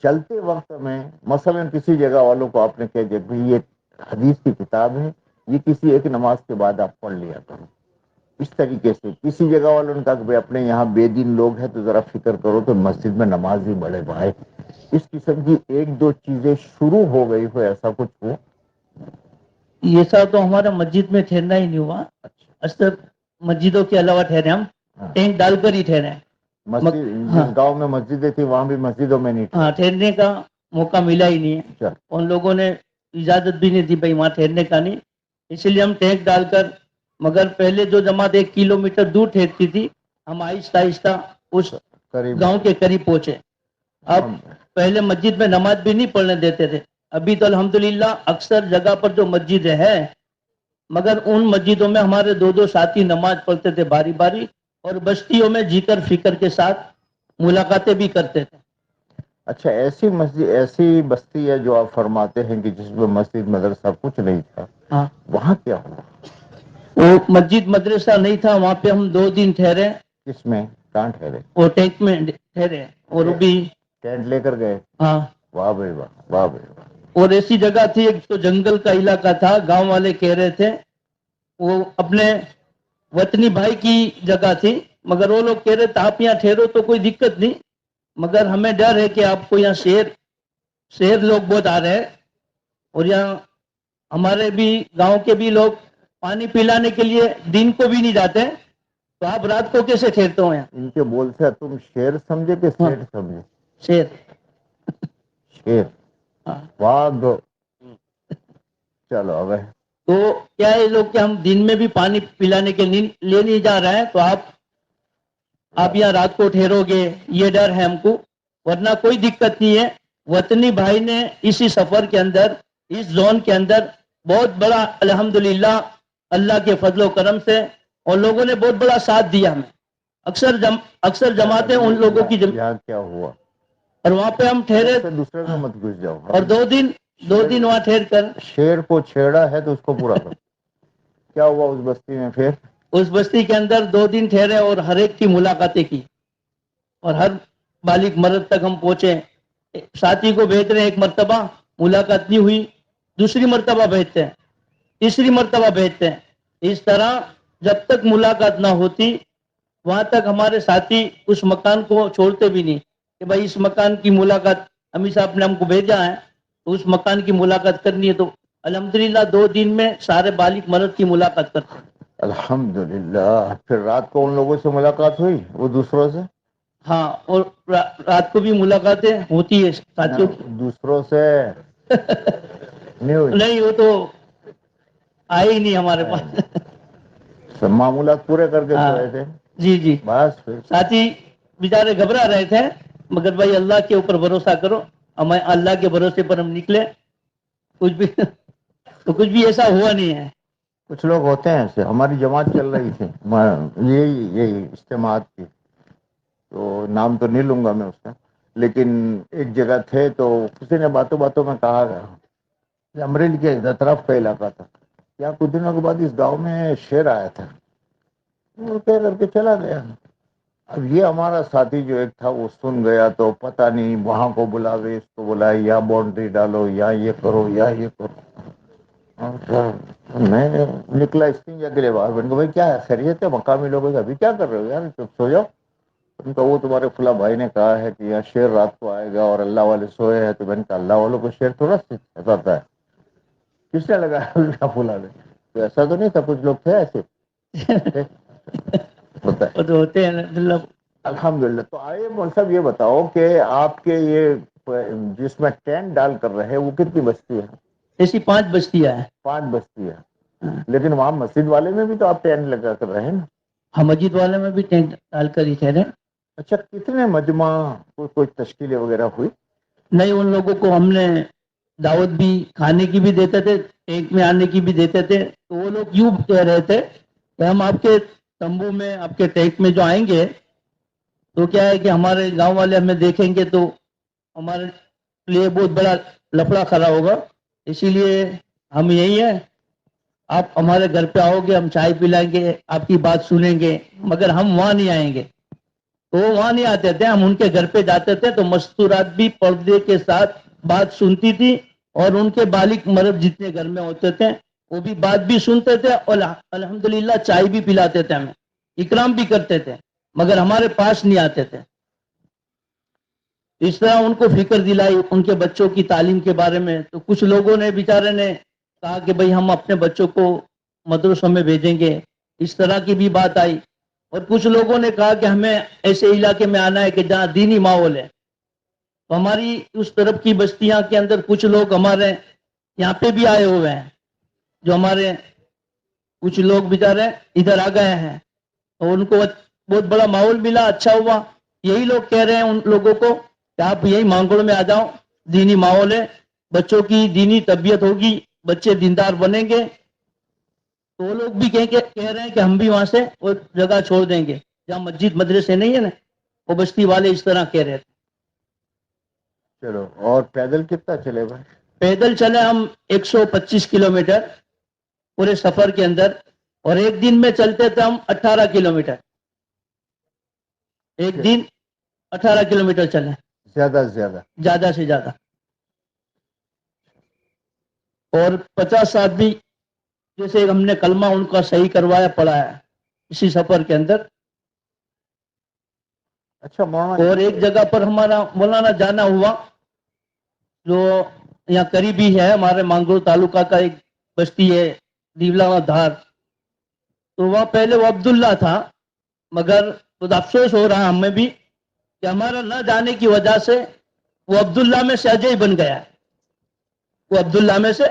چلتے وقت میں مثلا کسی جگہ والوں کو آپ نے کہہ دیا بھائی یہ حدیث کی کتاب ہے، یہ کسی ایک نماز کے بعد آپ پڑھ لیا کرو. اس طریقے سے کسی جگہ والوں نے کہا کہ بھائی اپنے یہاں بے دین لوگ ہیں تو ذرا فکر کرو تو مسجد میں نماز ہی بڑھے بھائی. اس قسم کی 1-2 چیزیں شروع ہو گئی ہو، ایسا کچھ ہو؟ یہ سب تو ہمارا مسجد میں ٹھہرنا ہی نہیں ہوا. اکثر مسجدوں کے علاوہ ٹھہرے، ہم ٹینٹ ڈال کر ہی ٹھہرے. مسجد جس گاؤں میں مسجدیں تھی وہاں بھی مسجدوں میں نہیں ہاں ٹھہرنے کا موقع ملا ہی نہیں ہے. ان لوگوں نے اجازت بھی نہیں دی بھائی وہاں ٹھہرنے کا نہیں، اسی لیے ہم ٹینٹ ڈال کر. مگر پہلے جو جماعت 1 کلومیٹر دور ٹھہرتی تھی، ہم آہستہ آہستہ اس گاؤں کے قریب پہنچے. اب پہلے مسجد میں نماز بھی نہیں پڑھنے دیتے تھے. ابھی تو الحمدللہ اکثر جگہ پر جو مسجد ہے، مگر ان مسجدوں میں ہمارے 2 ساتھی نماز پڑھتے تھے باری باری، اور بستیوں میں جیکر فکر کے ساتھ ملاقاتیں بھی کرتے تھے. اچھا، ایسی مسجد، ایسی بستی ہے جو آپ فرماتے ہیں کہ جس میں مسجد مدرسہ کچھ نہیں تھا، ہاں وہاں کیا ہوا؟ وہ مسجد مدرسہ نہیں تھا، وہاں پہ ہم 2 دن ٹھہرے. کس میں؟ کہاں ٹھہرے؟ وہ ٹینٹ میں ٹھہرے. اور وہ بھی ٹینٹ لے کر گئے؟ ہاں. واہ بھائی واہ، واہ بھائی واہ. اور ایسی جگہ تھی، ایک تو جنگل کا علاقہ تھا. گاؤں والے کہہ رہے تھے وہ اپنے وطنی بھائی کی جگہ تھی، مگر وہ لوگ کہہ رہے تھے آپ یہاں ٹھہرو تو کوئی دقت نہیں، مگر ہمیں ڈر ہے کہ آپ کو یہاں شہر لوگ بہت آ رہے ہیں، اور یہاں ہمارے بھی گاؤں کے بھی لوگ پانی پلانے کے لیے دن کو بھی نہیں جاتے، تو آپ رات کو کیسے ٹھہرتے ہو یہاں؟ ان کے بول سے تم شیر سمجھے کہ سیٹ سمجھے؟ شیر. شیر. واہ. چلو اب تو کیا ہے لوگ کہ ہم دن میں بھی پانی پلانے کے لیے نہیں جا رہے ہیں، تو آپ یہاں رات کو ٹھہرو گے، یہ ڈر ہے ہم کو. ورنہ کوئی دقت نہیں ہے. وطنی بھائی نے اسی سفر کے اندر، اس زون کے اندر بہت بڑا الحمدللہ اللہ کے فضل و کرم سے، اور لوگوں نے بہت بڑا ساتھ دیا ہمیں. اکثر جماعتیں ان لوگوں کی یہاں کیا ہوا؟ اور وہاں پہ ہم ٹھہرے. دوسرے کو مت گھس جاؤ. اور 2 دن وہاں ٹھہر کر شیر کو چھیڑا ہے تو اس کو پورا کرو. کیا ہوا اس بستی میں پھر؟ اس بستی کے اندر 2 دن ٹھہرے اور ہر ایک کی ملاقاتیں کی، اور ہر بالغ مرد تک ہم پہنچے. ساتھی کو بھیج رہے ہیں، 1 مرتبہ ملاقات نہیں ہوئی، دوسری مرتبہ بھیجتے ہیں، تیسری مرتبہ بھیجتے ہیں. اس طرح جب تک ملاقات نہ ہوتی وہاں تک ہمارے ساتھی اس مکان کو چھوڑتے بھی نہیں کہ بھائی اس مکان کی ملاقات امی صاحب نے ہم کو بھیجا ہے تو اس مکان کی ملاقات کرنی ہے. تو الحمدللہ 2 دن میں سارے بالغ مرد کی ملاقات کرتے ہیں. الحمدللہ. پھر رات کو ان لوگوں سے ملاقات ہوئی، وہ دوسروں سے؟ ہاں، اور رات کو بھی ملاقاتیں ہوتی ہے ساتھیوں کی. دوسروں سے نہیں ہوئی؟ نہیں، وہ تو آئے ہی نہیں ہمارے پاس. معمولات پورے کر کے سوئے تھے. جی جی. بس پھر ساتھی بیچارے گھبرا رہے تھے، مگر بھائی اللہ کے اوپر بھروسہ کرو. ہمیں اللہ کے بھروسے پر ہم نکلے. کچھ بھی ایسا ہوا نہیں ہے. کچھ لوگ ہوتے ہیں ایسے. ہماری جماعت چل رہی تھی، یہی اجتماعات کی، تو نام تو نہیں لوں گا میں اس کا، لیکن ایک جگہ تھے تو کسی نے باتوں باتوں میں کہا گیا امریل کے طرف کا علاقہ تھا، کیا کچھ دنوں کے بعد اس گاؤں میں شیر آیا تھا. وہ کہہ کر کے چلا گیا. اب یہ ہمارا ساتھی جو ایک تھا وہ سن گیا تو پتہ نہیں وہاں کو بلاوے، اس کو بلائے، یا باؤنڈری ڈالو، یا یہ کرو، یا یہ کرو. میں نکلا استنجا کے لیے باہر. میں نے کہا بھائی کیا ہے، خیریت ہے؟ مقامی لوگوں سے ابھی کیا کر رہے ہو یار، چپ سو جاؤ. ان کا وہ تمہارے فلاں بھائی نے کہا ہے کہ یہاں شیر رات کو آئے گا اور اللہ والے سوئے ہیں. تو میں نے کہا اللہ والوں کو شیر تھوڑا ستاتا ہے، کس نے لگایا فلاں نے؟ تو ایسا تو نہیں تھا، کچھ لوگ تھے ایسے. ہوتا ہے وہ تو ہوتے ہیں مطلب. الحمدللہ. تو آئے مول صاحب یہ بتاؤ کہ آپ کے یہ جس میں ٹینٹ ڈال کر رہے وہ کتنی بستی ہے؟ ایسی 5 بستیاں ہیں. 5 بستی ہے. لیکن وہاں مسجد والے میں بھی تو آپ ٹینٹ لگا کر رہے ہیں نا؟ ہم مسجد والے میں بھی ٹینٹ ڈال کر ہی ٹھہرے. اچھا کتنے مجمع کوئی تشکیلیں وغیرہ ہوئی؟ نہیں, ان لوگوں کو ہم نے دعوت بھی کھانے کی بھی دیتے تھے, ٹینٹ میں آنے کی بھی دیتے تھے. تو وہ لوگ یوں کہہ رہے تھے کہ ہم آپ کے تمبو میں, آپ کے ٹینٹ میں جو آئیں گے تو کیا ہے کہ ہمارے گاؤں والے ہمیں دیکھیں گے تو ہمارے لیے بہت بڑا لفڑا کھڑا ہوگا. اسی لیے ہم یہی ہے, آپ ہمارے گھر پہ آؤ گے, ہم چائے پلائیں گے, آپ کی بات سنیں گے, مگر ہم وہاں نہیں آئیں گے. تو وہ وہاں نہیں آتے تھے, ہم ان کے گھر پہ جاتے تھے تو مستورات بھی پردے کے ساتھ بات سنتی تھی, اور ان کے بالغ مرد جتنے گھر میں ہوتے تھے وہ بھی بات بھی سنتے تھے, اور الحمدللہ چائے بھی پلاتے تھے, ہمیں اکرام بھی کرتے تھے, مگر ہمارے پاس نہیں آتے تھے. اس طرح ان کو فکر دلائی ان کے بچوں کی تعلیم کے بارے میں. تو کچھ لوگوں نے بیچارے نے کہا کہ بھئی ہم اپنے بچوں کو مدرسوں میں بھیجیں گے, اس طرح کی بھی بات آئی. اور کچھ لوگوں نے کہا کہ ہمیں ایسے علاقے میں آنا ہے کہ جہاں دینی ماحول ہے. تو ہماری اس طرف کی بستیاں کے اندر کچھ لوگ ہمارے یہاں پہ بھی آئے ہوئے ہیں, جو ہمارے کچھ لوگ بیچارے ادھر آ گئے ہیں, اور ان کو بہت بڑا ماحول ملا, اچھا ہوا. یہی لوگ کہہ رہے ہیں ان لوگوں کو کہ آپ یہی مانگڑ میں آ جاؤ, دینی ماحول ہے, بچوں کی دینی تربیت ہوگی, بچے دیندار بنیں گے. تو وہ لوگ بھی کہہ رہے ہیں کہ ہم بھی وہاں سے وہ جگہ چھوڑ دیں گے جہاں مسجد مدرسے نہیں ہے نا, وہ بستی والے اس طرح کہہ رہے تھے. چلو, اور پیدل کتنا چلے بھائی؟ پیدل چلے ہم 125 کلومیٹر پورے سفر کے اندر, اور ایک دن میں چلتے تھے ہم 18 کلومیٹر. ایک دن 18 کلومیٹر چلے, زیادہ سے زیادہ. زیادہ سے زیادہ. اور 50 آدمی جیسے ہم نے کلمہ ان کا صحیح کروایا, پڑھایا اسی سفر کے اندر. اچھا مولانا, اور ایک جگہ پر ہمارا مولانا جانا ہوا جو یہاں قریبی ہے, ہمارے مانگرو تعلقہ کا ایک بستی ہے دیولا دھار. تو وہاں پہلے وہ عبداللہ تھا, مگر خود افسوس ہو رہا ہمیں بھی کہ ہمارا نہ جانے کی وجہ سے وہ عبداللہ میں سے اجے بن گیا. وہ عبداللہ میں سے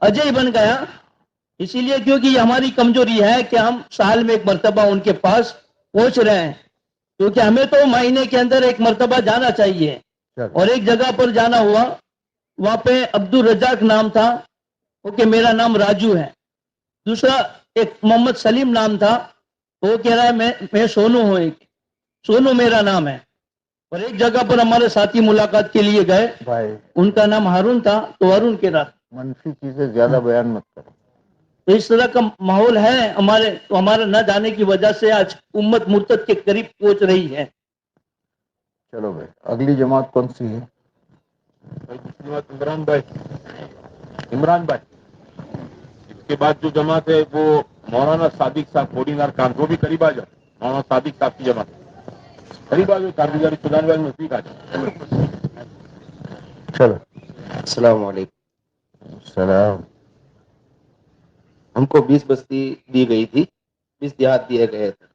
اجے بن گیا, اسی لیے کیونکہ یہ ہماری کمزوری ہے کہ ہم سال میں ایک مرتبہ ان کے پاس پہنچ رہے ہیں, کیونکہ ہمیں تو مہینے کے اندر ایک مرتبہ جانا چاہیے. اور ایک جگہ پر جانا ہوا, وہاں پہ عبد الرزاق نام تھا, وہ کہ میرا نام راجو ہے. دوسرا ایک محمد سلیم نام تھا, وہ کہہ رہا ہے میں سونو ہوں, ایک سونو میرا نام ہے. اور ایک جگہ پر ہمارے ساتھی ملاقات کے لیے گئے بھائی ان کا نام ہارون تھا, تو ہارون کہہ رہا منفی چیزیں زیادہ بیان مت کرو. تو اس طرح کا ماحول ہے ہمارے, تو ہمارے نہ جانے کی وجہ سے آج امت مرتد کے قریب پہنچ رہی ہے. چلو بھائی, اگلی جماعت کون سی ہے؟ عمران بھائی. عمران بھائی, اس کے بعد جو جماعت ہے وہ مولانا صادق صاحب کوڈی نار کام, وہ بھی قریب آ جاؤ. مولانا صادق صاحب کی جماعت قریب آ جاؤ, کارگزاری سودان بھائی نزدیک آ جاؤ. چلو. السلام علیکم. السلام. ہم کو 20 بستی دی گئی تھی, 20 دیہات دیے گئے تھے.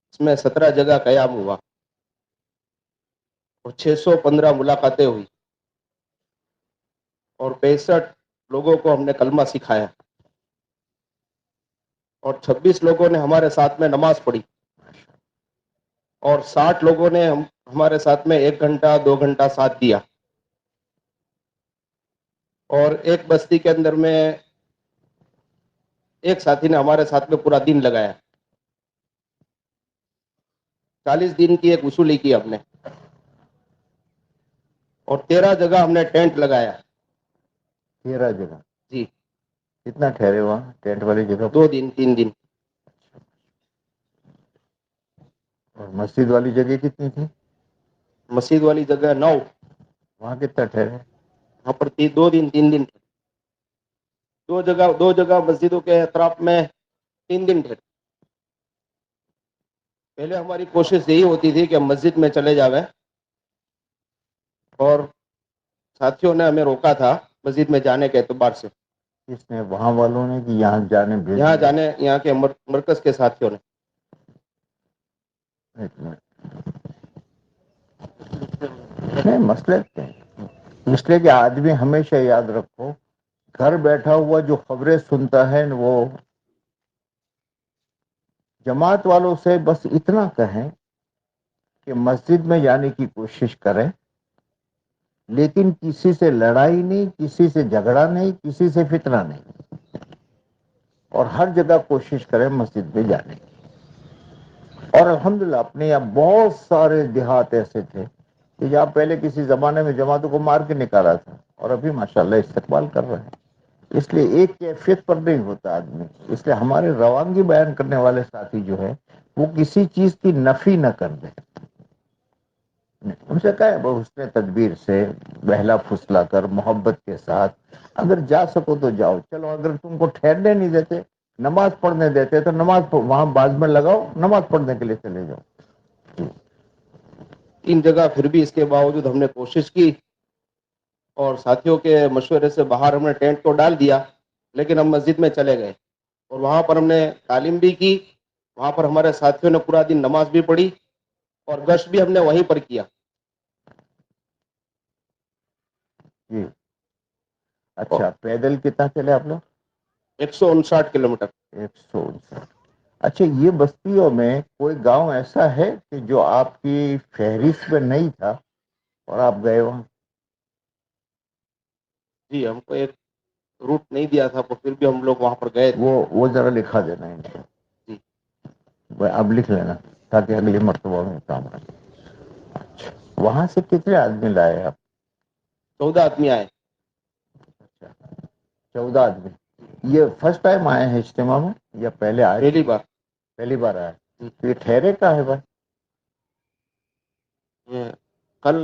اس میں 17 جگہ قیام ہوا اور 615 ملاقاتیں ہوئی, اور 65 لوگوں کو ہم نے کلمہ سکھایا, اور 26 لوگوں نے ہمارے ساتھ میں نماز پڑھی, اور 60 لوگوں نے ہمارے ساتھ میں 1 گھنٹہ 2 گھنٹہ ساتھ دیا. اور ایک بستی کے اندر میں ایک ساتھی نے ہمارے ساتھ میں پورا دن لگایا. 40 دن کی ایک وصولی کی ہم نے, اور 13 جگہ ہم نے ٹینٹ لگایا. 13 جگہ. جی. کتنا ٹھہرے وہاں ٹینٹ والی جگہ؟ 2 دن 3 دن. اور مسجد والی جگہ کتنی تھی؟ مسجد والی جگہ 9. وہاں کتنا ٹھہرے؟ وہاں پر 2 دن 3 دن. 2 جگہ مسجدوں کے اطراف میں 3 دن ٹھہرے. پہلے ہماری کوشش یہی ہوتی تھی کہ ہم مسجد میں چلے جاویں, اور ساتھیوں نے ہمیں روکا تھا مسجد میں جانے کے اعتبار سے, کس نے؟ وہاں والوں نے کہ یہاں جانے بھیج یہاں دیا؟ جانے یہاں کے مرکز کے ساتھیوں نے. ایک منٹ. نہیں مسئلے تھے، اس لیے کہ آدمی ہمیشہ یاد رکھو، گھر بیٹھا ہوا جو خبریں سنتا ہے وہ جماعت والوں سے بس اتنا کہیں کہ مسجد میں جانے کی کوشش کریں، لیکن کسی سے لڑائی نہیں، کسی سے جھگڑا نہیں، کسی سے فتنہ نہیں، اور ہر جگہ کوشش کریں مسجد میں جانے کی. اور الحمدللہ اپنے یہاں بہت سارے دیہات ایسے تھے کہ جہاں پہلے کسی زمانے میں جماعتوں کو مار کے نکالا تھا، اور ابھی ماشاءاللہ استقبال کر رہے ہیں. اس لیے ایک کیفیت پر نہیں ہوتا آدمی. اس لیے ہمارے روانگی بیان کرنے والے ساتھی جو ہے وہ کسی چیز کی نفی نہ کر دیں. ان سے کہے وہ حسن تدبیر سے بہلا پھسلا کر محبت کے ساتھ اگر جا سکو تو جاؤ. چلو اگر تم کو ٹھہرنے نہیں دیتے، نماز پڑھنے دیتے تو نماز وہاں بعد میں لگاؤ، نماز پڑھنے کے لیے چلے جاؤ. 3 جگہ پھر بھی اس کے باوجود ہم نے کوشش کی، اور ساتھیوں کے مشورے سے باہر ہم نے ٹینٹ کو ڈال دیا، لیکن ہم مسجد میں چلے گئے اور وہاں پر ہم نے تعلیم بھی کی. وہاں پر ہمارے ساتھیوں نے پورا دن نماز بھی پڑھی اور گشت بھی ہم نے وہیں پر کیا. جی اچھا. پیدل کتنا چلے آپ لوگ؟ 159 کلومیٹر. 159. اچھا، یہ بستیوں میں کوئی گاؤں ایسا ہے کہ جو آپ کی فہرست میں نہیں تھا اور آپ گئے وہاں؟ جی ہم کو ایک روٹ نہیں دیا تھا، تو پھر بھی ہم لوگ وہاں پر گئے تھے. وہ ذرا لکھا دینا ان کو. جی اب لکھ لینا تاکہ اگلی مرتبہ میں کام آئے. اچھا، وہاں سے کتنے آدمی لائے آپ؟ 14 آدمی آئے. اچھا 14 آدمی. یہ فرسٹ ٹائم آئے ہیں اجتماع میں یا پہلے آئے تھے؟ پہلی بار. پہلی بار آئے. تو یہ ٹھہرے کا ہے بھائی؟ یہ کل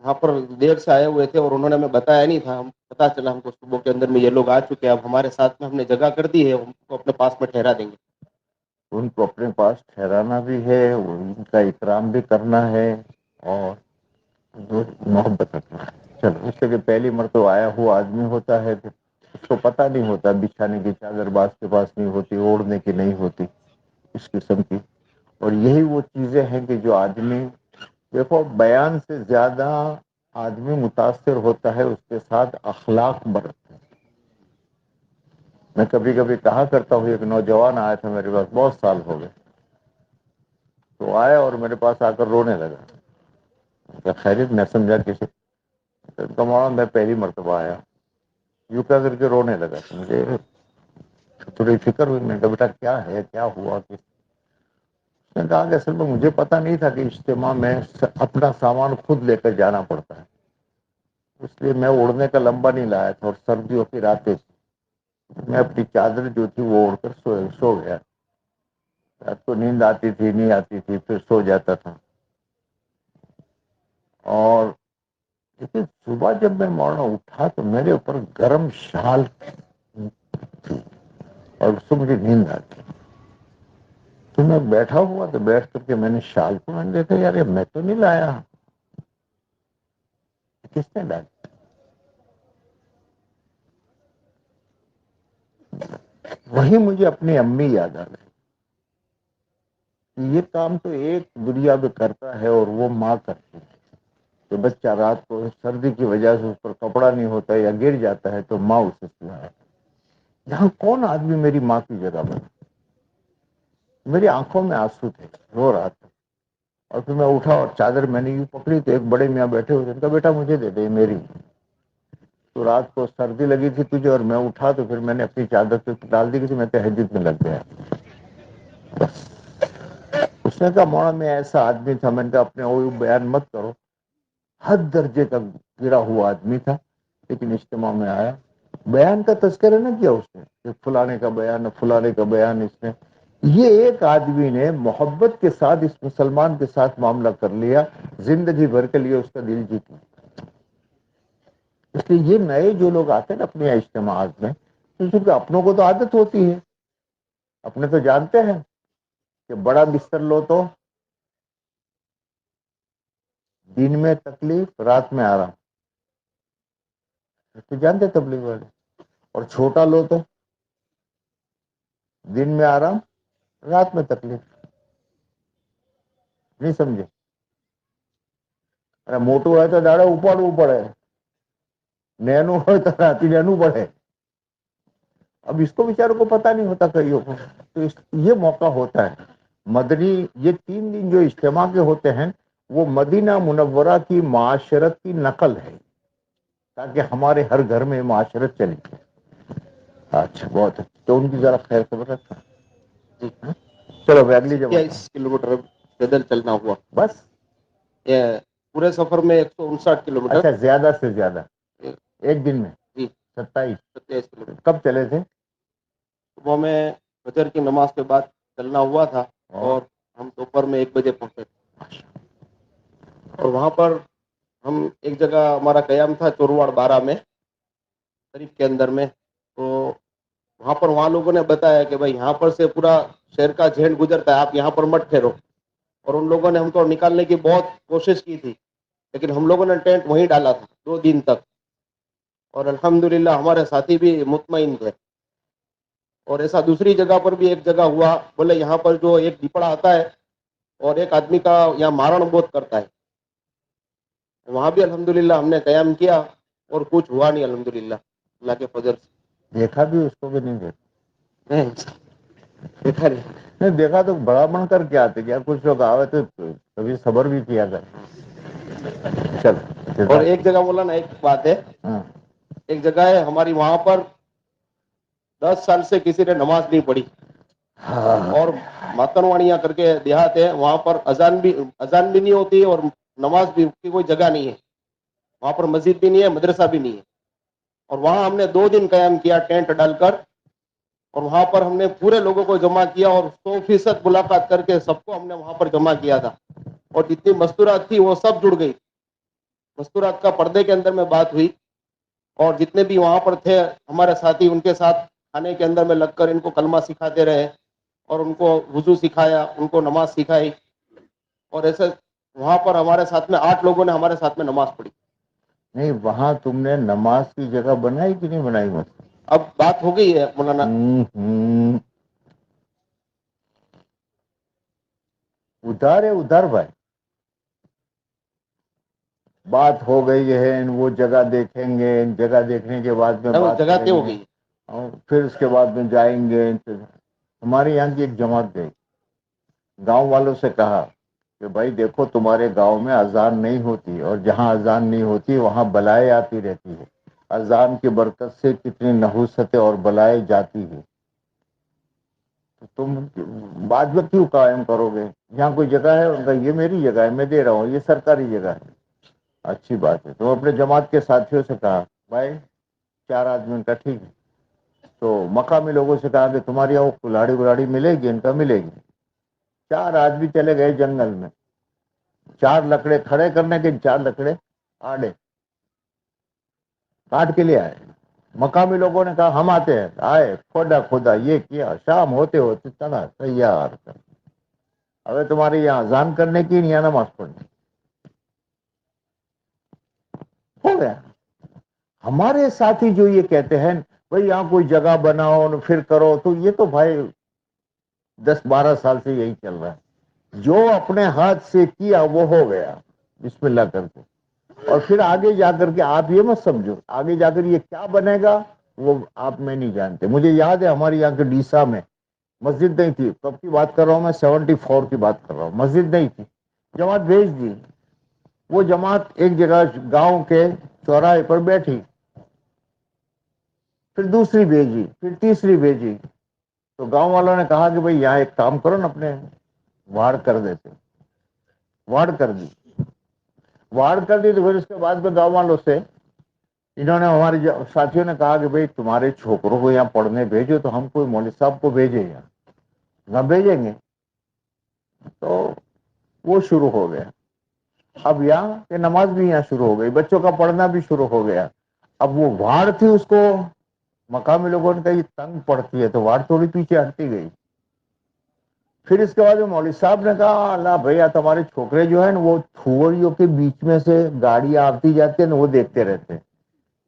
وہاں پر دیر سے آئے ہوئے تھے اور انہوں نے ہمیں بتایا نہیں تھا. ہم پتا چلا ہم کو صبح کے اندر میں یہ لوگ آ چکے ہیں. اب ہمارے ساتھ میں ہم نے جگہ کر دی ہے، ہم کو اپنے پاس میں ٹھہرا دیں گے. ان کو اپنے پاس ٹھہرانا بھی ہے، ان کا اکرام بھی کرنا ہے، اور محبت رکھنا ہے. چلو، اس سے کہ پہلی مرتبہ آیا ہوا آدمی ہوتا ہے تو اس کو پتہ نہیں ہوتا بچھانے کی چادر باز کے پاس نہیں ہوتی، اوڑھنے کی نہیں ہوتی، اس قسم کی. اور یہی وہ چیزیں ہیں کہ جو آدمی، دیکھو بیان سے زیادہ آدمی متاثر ہوتا ہے اس کے ساتھ اخلاق برتتے ہیں. میں کبھی کبھی کہا کرتا ہوں، ایک نوجوان آیا تھا میرے پاس، بہت سال ہو گئے، تو آیا اور میرے پاس آ کر رونے لگا. کیا خیریت؟ میں سمجھا کسی کمانا، میں پہلی مرتبہ آیا. یوں کہہ کر کے رونے لگا. مجھے تھوڑی فکر ہوئی. میں نے کہا بیٹا کیا ہے، کیا ہوا؟ اس نے کہا کہ اصل میں مجھے پتا نہیں تھا کہ اجتماع میں اپنا سامان خود لے کر جانا پڑتا ہے، اس لیے میں اڑنے کا لمبا نہیں لایا تھا، اور سردیوں کی راتیں تھی. میں اپنی چادر جو تھی وہ اوڑھ کر سو گیا. رات کو نیند آتی تھی، نہیں آتی تھی، پھر سو جاتا تھا. اور لیکن صبح جب میں موڑا اٹھا تو میرے اوپر گرم شال تھی اور اس سے مجھے نیند آتی. تو میں بیٹھا ہوا تو بیٹھ کر کے میں نے شال کو میں دیکھا، یار میں تو نہیں لایا، کس نے لایا؟ وہی مجھے اپنی امی یاد آ گئی. یہ کام تو ایک دنیا میں کرتا ہے اور وہ ماں کرتی ہے. تو بچہ رات کو سردی کی وجہ سے اس پر کپڑا نہیں ہوتا یا گر جاتا ہے تو ماں اسے سلایا. یہاں کون آدمی میری ماں کی جگہ بنا؟ میری آنکھوں میں آنسو تھے، رو رہا تھا. اور پھر میں اٹھا اور چادر میں نے یوں پکڑی تو ایک بڑے میاں بیٹھے ہوئے تھے. کہا بیٹا مجھے دے دے، میری. تو رات کو سردی لگی تھی تجھے، اور میں اٹھا تو پھر میں نے اپنی چادر پہ ڈال دی کہ میں تہجد میں لگ گیا. اس نے کہا مولانا میں ایسا آدمی تھا. میں نے کہا اپنے وہ بیان مت کرو. حد درجے کا گرا ہوا آدمی تھا، لیکن اجتماع میں آیا. بیان کا تذکرہ نہ کیا اس نے کہ فلانے کا بیان، فلانے کا بیان. اس نے یہ ایک آدمی نے محبت کے ساتھ اس مسلمان کے ساتھ معاملہ کر لیا، زندگی بھر کے لیے اس کا دل جیت لیا. اس لیے یہ نئے جو لوگ آتے ہیں نا اپنے اجتماعات میں، کیونکہ اپنوں کو تو عادت ہوتی ہے، اپنے تو جانتے ہیں کہ بڑا بستر لو تو دن میں تکلیف، رات میں آرام. تو جانتے تبلیغ والے. اور چھوٹا لو تو دن میں آرام رات میں تکلیف. نہیں سمجھے؟ ارے موٹو ہے تو દાડે ઉપાડવું પડે, نینو હોય તો રાતી લેનું પડે. اب اس کو بیچاروں کو پتا نہیں ہوتا کئیوں کو. تو یہ موقع ہوتا ہے مدنی. یہ 3 دن جو اجتماع کے ہوتے ہیں وہ مدینہ منورہ کی معاشرت کی نقل ہے تاکہ ہمارے ہر گھر میں معاشرت چلی جائے. اچھا بہت اچھا. تو ان کی ذرا خیر خبر رکھتا. چلو اب اگلی جگہ 27 کلومیٹر پیدل چلنا ہوا. بس. یہ پورے سفر میں 159 کلومیٹر. اچھا زیادہ سے زیادہ ایک دن میں جی 27 کلومیٹر. کب چلے تھے؟ صبح میں فجر کی نماز کے بعد چلنا ہوا تھا اور ہم دوپہر میں 1 بجے پہنچے تھے. اور وہاں پر ہم ایک جگہ ہمارا قیام تھا چورواڑ 12 میں شریف کے اندر میں. تو وہاں لوگوں نے بتایا کہ بھائی یہاں پر سے پورا شہر کا جھینڈ گزرتا ہے, آپ یہاں پر مت ٹھہرو. اور ان لوگوں نے ہم کو نکالنے کی بہت کوشش کی تھی لیکن ہم لوگوں نے ٹینٹ وہیں ڈالا تھا 2 دن تک. اور الحمدللہ ہمارے ساتھی بھی مطمئن تھے. اور ایسا دوسری جگہ پر بھی ایک جگہ ہوا, بولے یہاں پر جو ایک دیپڑا آتا ہے اور ایک آدمی کا یہاں مارن بہت کرتا ہے. وہاں بھی الحمدللہ ہم نے قیام کیا اور کچھ ہوا نہیں الحمدللہ اللہ کے فضل سے. دیکھا بھی اس کو بھی نہیں دیکھا. دیکھا نہیں. نہیں دیکھا تو بڑا بن کر کے آتے کیا کچھ لوگ آئے تو کبھی صبر بھی کیا کر. چل. اور ایک جگہ بولا نا, ایک بات ہے, ایک جگہ ہے ہماری وہاں پر 10 سال سے کسی نے نماز نہیں پڑھی. اور ماتنواڑیاں کر کے دیہات ہے, وہاں پر اذان بھی نہیں ہوتی اور نماز بھی کی کوئی جگہ نہیں ہے. وہاں پر مسجد بھی نہیں ہے, مدرسہ بھی نہیں ہے. اور وہاں ہم نے 2 دن قیام کیا ٹینٹ ڈال کر. اور وہاں پر ہم نے پورے لوگوں کو جمع کیا اور 100% ملاقات کر کے سب کو ہم نے وہاں پر جمع کیا تھا. اور جتنی مستورات تھی وہ سب جڑ گئی. مستورات کا پردے کے اندر میں بات ہوئی اور جتنے بھی وہاں پر تھے ہمارے ساتھی ان کے ساتھ کھانے کے اندر میں لگ کر ان کو کلمہ سکھاتے رہے اور ان کو وضو سکھایا, ان کو نماز سکھائی. اور ایسے وہاں پر ہمارے ساتھ میں 8 لوگوں نے ہمارے ساتھ میں نماز پڑھی. نہیں وہاں تم نے نماز کی جگہ بنائی کہ نہیں بنائی؟ مت اب بات ہو گئی ہے مولانا. ادھر ہے ادھر بھائی, بات ہو گئی ہے. وہ جگہ دیکھیں گے, جگہ دیکھنے کے بعد میں بات جگہ کریں ہو گے گئی. اور پھر اس کے بعد میں جائیں گے. ہمارے یہاں کی ایک جماعت گئی, گاؤں والوں سے کہا کہ بھائی دیکھو تمہارے گاؤں میں اذان نہیں ہوتی اور جہاں اذان نہیں ہوتی وہاں بلائیں آتی رہتی ہے. اذان کی برکت سے کتنی نحوستیں اور بلائیں جاتی ہے. تم بعد میں کیوں قائم کرو گے؟ یہاں کوئی جگہ ہے؟ ان کا یہ میری جگہ ہے, میں دے رہا ہوں, یہ سرکاری جگہ ہے. اچھی بات ہے. تو اپنے جماعت کے ساتھیوں سے کہا بھائی 4 آدمی کا ٹھیک ہے. تو مقامی لوگوں سے کہا کہ تمہاری یہاں کلاڑی ولاڑی ملے گی؟ ان کا ملے گی. 4 آدمی چلے گئے جنگل میں, 4 لکڑے کھڑے کرنے کے, 4 لکڑے آڑے کاٹ کے لیے آئے. مقامی لوگوں نے کہا ہم آتے ہیں. آئے, کھودا یہ کیا, شام ہوتے ہوتے چلا تیار کر. ابے تمہارے یہاں اذان کرنے کی یا نماز پڑھنے ہو گیا. ہمارے ساتھی جو یہ کہتے ہیں بھئی یہاں کوئی جگہ بناؤ پھر کرو, تو یہ تو بھائی 10-12 سال سے یہی چل رہا ہے. جو اپنے ہاتھ سے کیا وہ ہو گیا بسم اللہ کر کے. اور پھر آگے جا کر کے آپ یہ مت سمجھو آگے جا کر یہ کیا بنے گا وہ آپ میں نہیں جانتے. مجھے یاد ہے ہمارے یہاں کے ڈیسا میں مسجد نہیں تھی. کب کی بات کر رہا ہوں میں؟ 74 کی بات کر رہا ہوں. مسجد نہیں تھی, جماعت بھیج دی. وہ جماعت ایک جگہ گاؤں کے چوراہے پر بیٹھی, پھر دوسری بھیجی, پھر تیسری بھیجی. تو گاؤں والوں نے کہا کہ بھئی یہاں ایک کام کرو نا, اپنے واڑ کر دیتے. واڑ کر دی. واڑ کر دی تو پھر اس کے بعد میں گاؤں والوں سے انہوں نے, ہمارے ساتھیوں نے کہا کہ بھئی تمہارے چھوکروں کو یہاں پڑھنے بھیجو, تو ہم کوئی مولوی صاحب کو بھیجے یہاں نہ بھیجیں گے. تو وہ شروع ہو گیا. اب یہاں کہ نماز بھی یہاں شروع ہو گئی, بچوں کا پڑھنا بھی شروع ہو گیا. اب وہ واڑ تھی, اس کو مقامی لوگوں نے کہا یہ تنگ پڑتی ہے, تو واڑ تھوڑی پیچھے ہٹتی گئی. پھر اس کے بعد مولوی صاحب نے کہا اللہ بھیا تمہارے چھوکرے جو ہیں نا وہ تھوڑیوں کے بیچ میں سے گاڑیاں آتی جاتی ہیں نا وہ دیکھتے رہتے ہیں,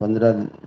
15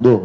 2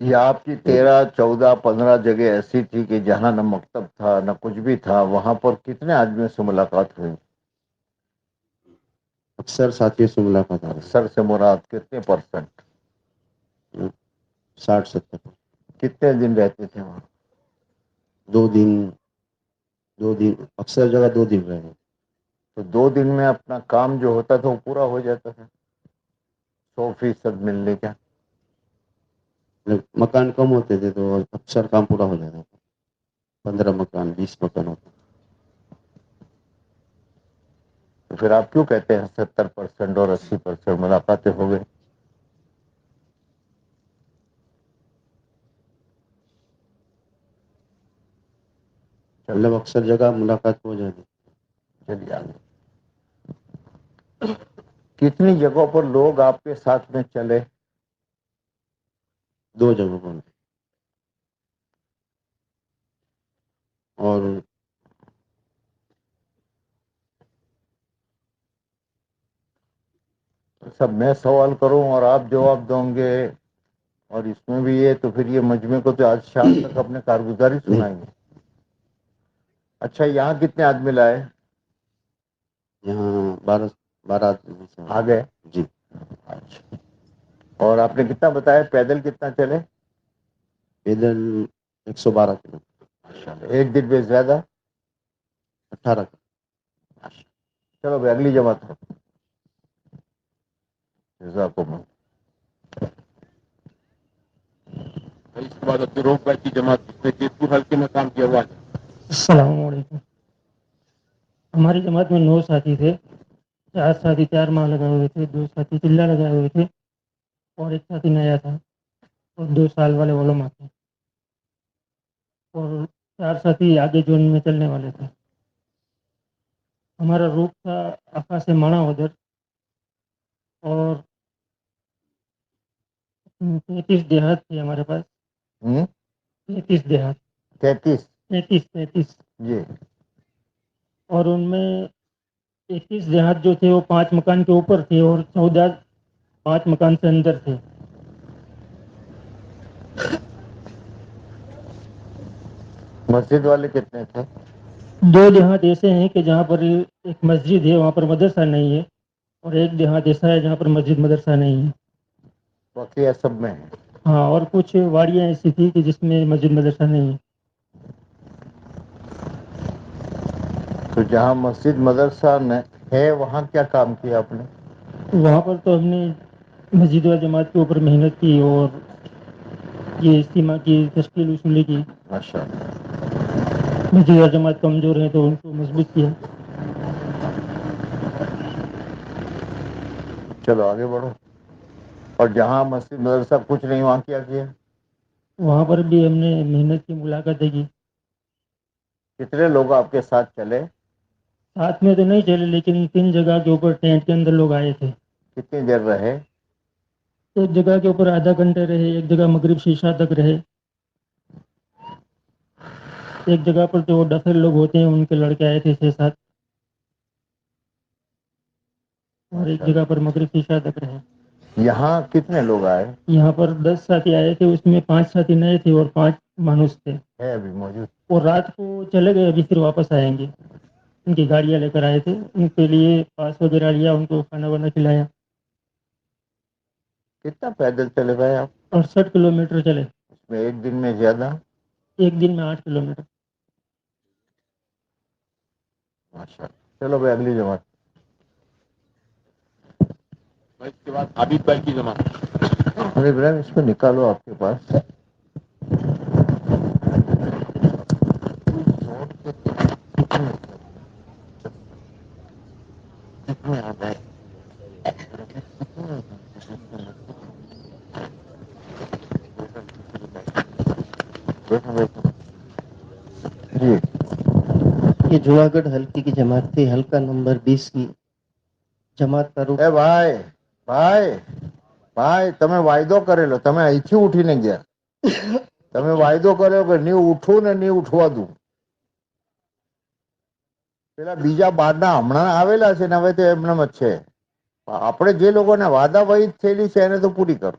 یہ آپ کی 13, 14, 15 جگہ ایسی تھی کہ جہاں نہ مکتب تھا نہ کچھ بھی تھا، وہاں پر کتنے آدمیوں سے ملاقات ہوئی؟ اکثر ساتھیوں سے ملاقات آ اکثر سے مراد کتنے پرسنٹ؟ 60-70. کتنے دن رہتے تھے وہاں؟ 2 دن اکثر جگہ 2 دن رہے. تو 2 دن میں اپنا کام جو ہوتا تھا وہ پورا ہو جاتا تھا 100% ملنے کا؟ مکان کم ہوتے تھے تو اکثر کام پورا ہو جاتا تھا. 15 مکان 20 مکان ہوتے. تو پھر آپ کیوں کہتے ہیں 70% اور 80% ملاقاتیں ہو گئی؟ مطلب اکثر جگہ ملاقات ہو جاتی. چلیے آگے. کتنی جگہوں پر لوگ آپ کے ساتھ میں چلے؟ 2 جگہوں پر. اور سب میں سوال کروں اور آپ جواب دیں گے، اور اس میں بھی یہ تو پھر یہ مجمع کو تو آج شام تک اپنے کارگزاری سنائیں گے. اچھا، یہاں کتنے آدمی لائے؟ یہاں 12 آدمی سے آ گئے؟ جی. اچھا. اور آپ نے کتنا بتایا پیدل کتنا چلے؟ پیدل 112 کلو. ایک دن میں زیادہ؟ 18. چلو بھائی اگلی جماعت ہو. جزاکم اللہ. اس کے بعد عبدالروف بھائی کی جماعت جس نے جیت پور حلقے میں کام کیا ہوا ہے. السلام علیکم. ہماری جماعت میں 9 ساتھی تھے. 4 ساتھی 4 ماہ لگائے ہوئے تھے، 2 ساتھی چلہ لگائے ہوئے تھے، اور 1 ساتھی نیا تھا، اور 2 سال والے علماء تھے، اور 4 ساتھی آگے جون میں چلنے والے تھے. ہمارا روٹ تھا آقا سے مانا ادھر، اور 33 دیہات تھے ہمارے پاس. 33 دیہات. 33؟ 33. جی. اور ان میں 21 دیہات جو تھے وہ 5 مکان کے اوپر تھے، اور 14 5 مکان سے اندر تھے. مسجد والے کتنے تھے؟ 2 دیہات ایسے ہیں کہ جہاں پر ایک مسجد ہے، وہاں پر مدرسہ نہیں ہے، اور 1 دیہات ایسا ہے جہاں پر مسجد مدرسہ نہیں ہے. بقیہ سب میں ہے. ہاں، اور کچھ واڑیاں ایسی تھی کہ جس میں مسجد مدرسہ نہیں ہے. تو جہاں مسجد مدرسہ ہے وہاں کیا کام کیا آپ نے؟ وہاں پر تو ہم نے مسجد و جماعت کے اوپر محنت کی، اور یہ اجتماع کی تشکیل وصولی کی. ماشاء اللہ. مسجد و جماعت کمزور ہے تو ان کو مضبوط کیا. چلو آگے بڑھو. اور جہاں مسجد مدرسہ کچھ نہیں وہاں کیا کیا؟ وہاں پر بھی ہم نے محنت کی، ملاقاتیں کی. کتنے لوگ آپ کے ساتھ چلے؟ ساتھ میں تو نہیں چلے، لیکن 3 جگہ کے اوپر ٹینٹ کے اندر لوگ آئے تھے. کتنی دیر رہے؟ ایک جگہ کے اوپر آدھا گھنٹہ رہے، ایک جگہ مغرب سے عشاء تک رہے. ایک جگہ پر جو ڈفر لوگ ہوتے ہیں ان کے لڑکے آئے تھے 6-7، اور ایک جگہ پر مغرب سے عشاء تک رہے. یہاں کتنے لوگ آئے؟ یہاں پر 10 ساتھی آئے تھے، اس میں 5 ساتھی نئے تھے اور 5 مانوس تھے. ہے ابھی موجود؟ اور رات کو چلے گئے، ابھی پھر واپس آئیں گے. ان کی گاڑیاں لے کر آئے تھے، ان کے لیے پاس وغیرہ لیا، ان کو کھانا وانا کھلایا. کتنا پیدل چلے گئے آپ؟ 68 کلومیٹر چلے. اس میں ایک دن میں زیادہ؟ ایک دن میں 8 کلومیٹر. ماشاء اللہ. چلو بھائی اگلی جماعت. اس کے بعد عابد بھائی کی جماعت. ارے ابراہیم اس کو نکالو آپ کے پاس. جی. یہ جوناگڑھ حلقے کی جماعت تھی، حلقہ نمبر 20 کی જમાત કરું. એ ભાઈ ભાઈ ભાઈ તમે વાયદો કરેલો, તમે અહીંથી ઉઠીને ગયા. તમે વાયદો કર્યો કે નહીં ઉઠું ને નહીં ઉઠવા દઉં. પેલા બીજા બહારના હમણાં આવેલા છે ને હવે તો એમનેમ જ છે. આપણે જે લોકોને વાદાવાહી થયેલી છે એને તો પૂરી કરો.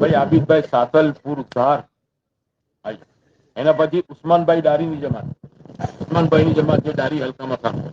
ભાઈ આબિદભાઈ સાતલપુર ધાર આઈ. એના પછી ઉસ્માનભાઈ ડારીની જમાત. ઉસ્માનભાઈની જમાત જે ડારી હલકામાં કામ કરે.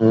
2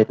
1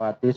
35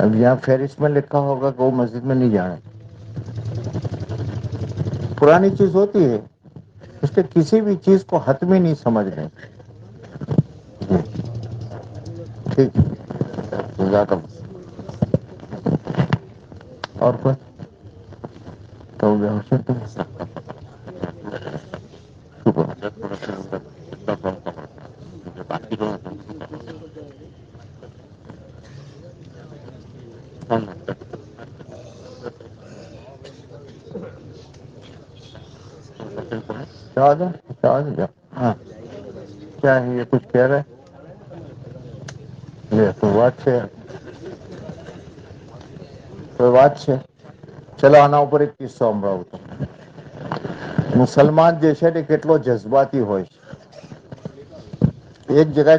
اب یہاں فہرست میں لکھا ہوگا کہ وہ مسجد میں نہیں جانا. پرانی چیز ہوتی ہے اس کے کسی بھی چیز کو حتمی نہیں سمجھنے. ٹھیک ہے. جزاک اللہ. اور کوئی تو ہو گیا ہاں کیا ہے یہ کچھ کہہ رہے یہ تو بات ہے کوئی بات છે ચલો આના ઉપર એક કિસ્સો સંભળાવું તો મુસલમાન જે છે ને કેટલો જજ્બાતી હોય છે. એક જગ્યાએ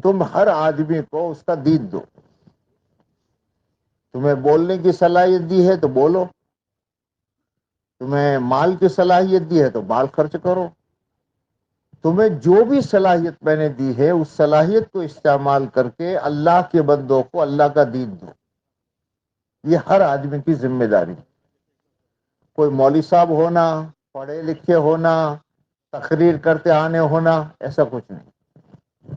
تم ہر آدمی کو اس کا دین دو. تمہیں بولنے کی صلاحیت دی ہے تو بولو، تمہیں مال کی صلاحیت دی ہے تو مال خرچ کرو. تمہیں جو بھی صلاحیت میں نے دی ہے اس صلاحیت کو استعمال کر کے اللہ کے بندوں کو اللہ کا دین دو. یہ ہر آدمی کی ذمہ داری. کوئی مولوی صاحب ہونا، پڑھے لکھے ہونا، تقریر کرتے آنے ہونا، ایسا کچھ نہیں.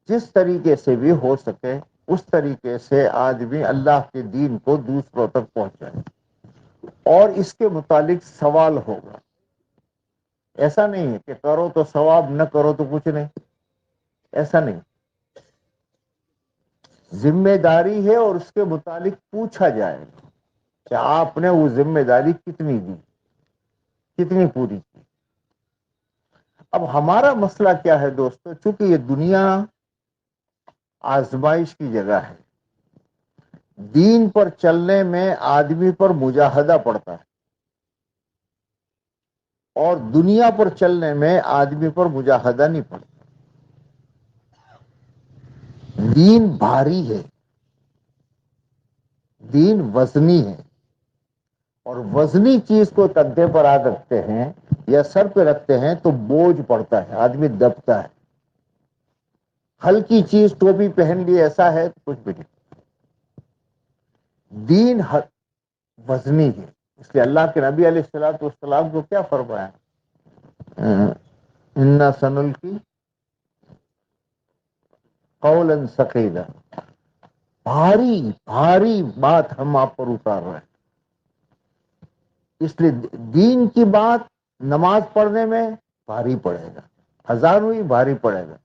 جس طریقے سے بھی ہو سکے اس طریقے سے آدمی اللہ کے دین کو دوسروں تک پہنچائے، اور اس کے متعلق سوال ہوگا. ایسا نہیں ہے کہ کرو تو ثواب، نہ کرو تو کچھ نہیں، ایسا نہیں. ذمہ داری ہے اور اس کے متعلق پوچھا جائے گا کہ آپ نے وہ ذمہ داری کتنی دی، کتنی پوری کی. اب ہمارا مسئلہ کیا ہے دوستو، چونکہ یہ دنیا آزمائش کی جگہ ہے، دین پر چلنے میں آدمی پر مجاہدہ پڑتا ہے، اور دنیا پر چلنے میں آدمی پر مجاہدہ نہیں پڑتا. دین بھاری ہے، دین وزنی ہے، اور وزنی چیز کو کندھے پر آ رکھتے ہیں یا سر پہ رکھتے ہیں تو بوجھ پڑتا ہے، آدمی دبتا ہے. ہلکی چیز ٹوپی پہن لی ایسا ہے تو کچھ بھی نہیں. دین وزنی ہے. اس لیے اللہ کے نبی علیہ الصلوۃ والسلام کو کیا فرمایا، انا سنلقی قولا ثقیلا، بھاری بھاری بات ہم آپ پر اتار رہے ہیں. اس لیے دین کی بات نماز پڑھنے میں بھاری پڑے گا، ہزار ہوئی بھاری پڑے گا.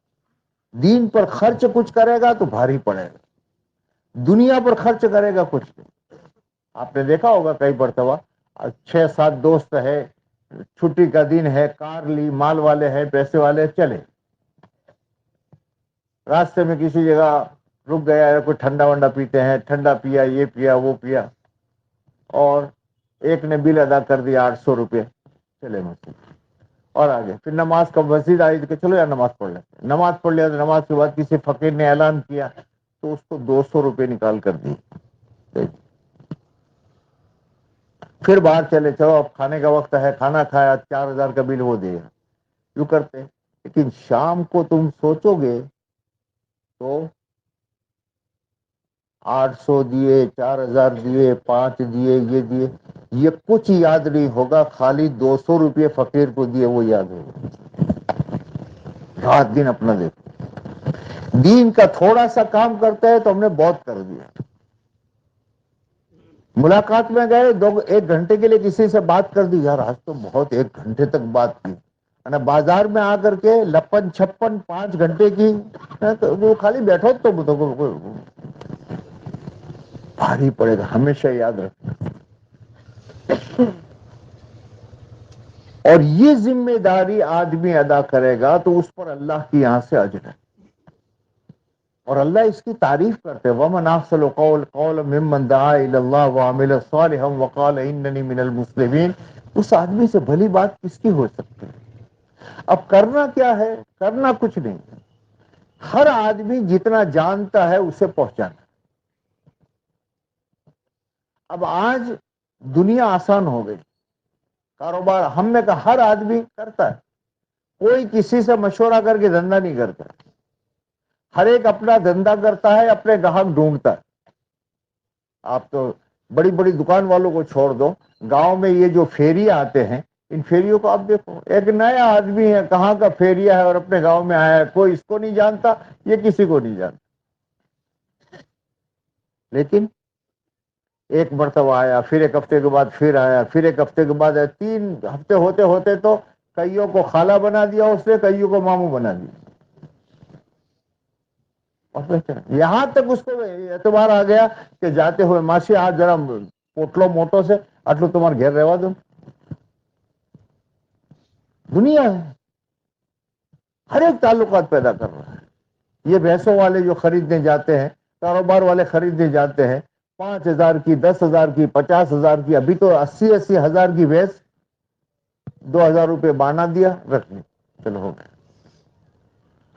دین پر خرچ کچھ کرے گا تو بھاری پڑے گا. دنیا پر خرچ کرے گا کچھ نہیں. آپ نے دیکھا ہوگا کئی مرتبہ 6-7 دوست ہے، چھٹی کا دن ہے، کار لی، مال والے ہیں، پیسے والے، چلے راستے میں کسی جگہ رک گیا ہے، کوئی ٹھنڈا ونڈا پیتے ہیں، ٹھنڈا پیا، یہ پیا وہ پیا، اور ایک نے بل ادا کر دیا 800 روپے، چلے مسجد اور آگے. پھر نماز کا مسجد آئی کہ چلو یار نماز پڑھ لیتے. نماز پڑھ لیا تو نماز کے بعد کسی فقیر نے اعلان کیا تو اس کو 200 روپے نکال کر دی. پھر باہر چلے، چلو اب کھانے کا وقت ہے، کھانا کھایا، 4000 کا بل وہ دے گا. یوں کرتے. لیکن شام کو تم سوچو گے تو 800 دیے، 4000 دیے، 5 دیے، یہ دیے، یہ کچھ یاد نہیں ہوگا. خالی 200 روپے فقیر کو دیے وہ یاد ہوگا. رات دن اپنا دیکھو. دین کا تھوڑا سا کام کرتے ہیں تو ہم نے بہت کر دیا. ملاقات میں گئے، 1 گھنٹے کے لیے کسی سے بات کر دی، یار آج تو بہت 1 گھنٹے تک بات کی. بازار میں آ کر کے لپن چھپن 5 گھنٹے کی، تو وہ خالی بیٹھو تو بھاری پڑے گا. ہمیشہ یاد رکھنا. اور یہ ذمہ داری آدمی ادا کرے گا تو اس پر اللہ کی یہاں سے اجر ہے. اور اللہ اس کی تعریف کرتے ہیں، وَمَنْ أَحْسَنُ قَوْلًا مِمَّنْ دَعَا إِلَى اللَّهِ وَعَمِلَ صَالِحًا وَقَالَ إِنَّنِي مِنَ الْمُسْلِمِينَ. اس آدمی سے بھلی بات کس کی ہو سکتی ہے؟ اب کرنا کیا ہے؟ کرنا کچھ نہیں. ہر آدمی جتنا جانتا ہے اسے پہنچانا. اب آج دنیا آسان ہو گئی، کاروبار ہم نے کہا ہر آدمی کرتا ہے، کوئی کسی سے مشورہ کر کے دھندا نہیں کرتا. ہر ایک اپنا دھندا کرتا ہے، اپنے گاہک ڈھونڈتا ہے. آپ تو بڑی بڑی دکان والوں کو چھوڑ دو، گاؤں میں یہ جو فیریا آتے ہیں، ان فیریوں کو آپ دیکھو، ایک نیا آدمی ہے، کہاں کا فیریا ہے اور اپنے گاؤں میں آیا ہے، کوئی اس کو نہیں جانتا، یہ کسی کو نہیں جانتا. لیکن ایک مرتبہ آیا، پھر 1 ہفتے کے بعد پھر آیا، پھر 1 ہفتے کے بعد آیا، 3 ہفتے ہوتے ہوتے تو کئیوں کو خالہ بنا دیا اس نے، کئیوں کو ماموں بنا دیا. یہاں تک اس کو اعتبار آ گیا کہ جاتے ہوئے ماشی آج ذرا پوٹلو موٹو سے اٹلو تمہار گھر رہوا دو. دنیا ہے، ہر ایک تعلقات پیدا کر رہا ہے. یہ بھینسوں والے جو خریدنے جاتے ہیں، کاروبار والے خریدنے جاتے ہیں، 5000 کی، 10,000 کی، 50,000 کی، ابھی تو 80 ہزار کی بھینس 2000 روپے بانا دیا، رکھ لی، چلو ہو گیا.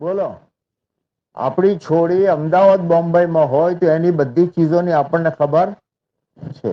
બોલો। આપણી છોડી અમદાવાદ બોમ્બેમાં હોય તો એની બધી ચીજોની આપણને ખબર છે,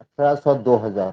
1800 2000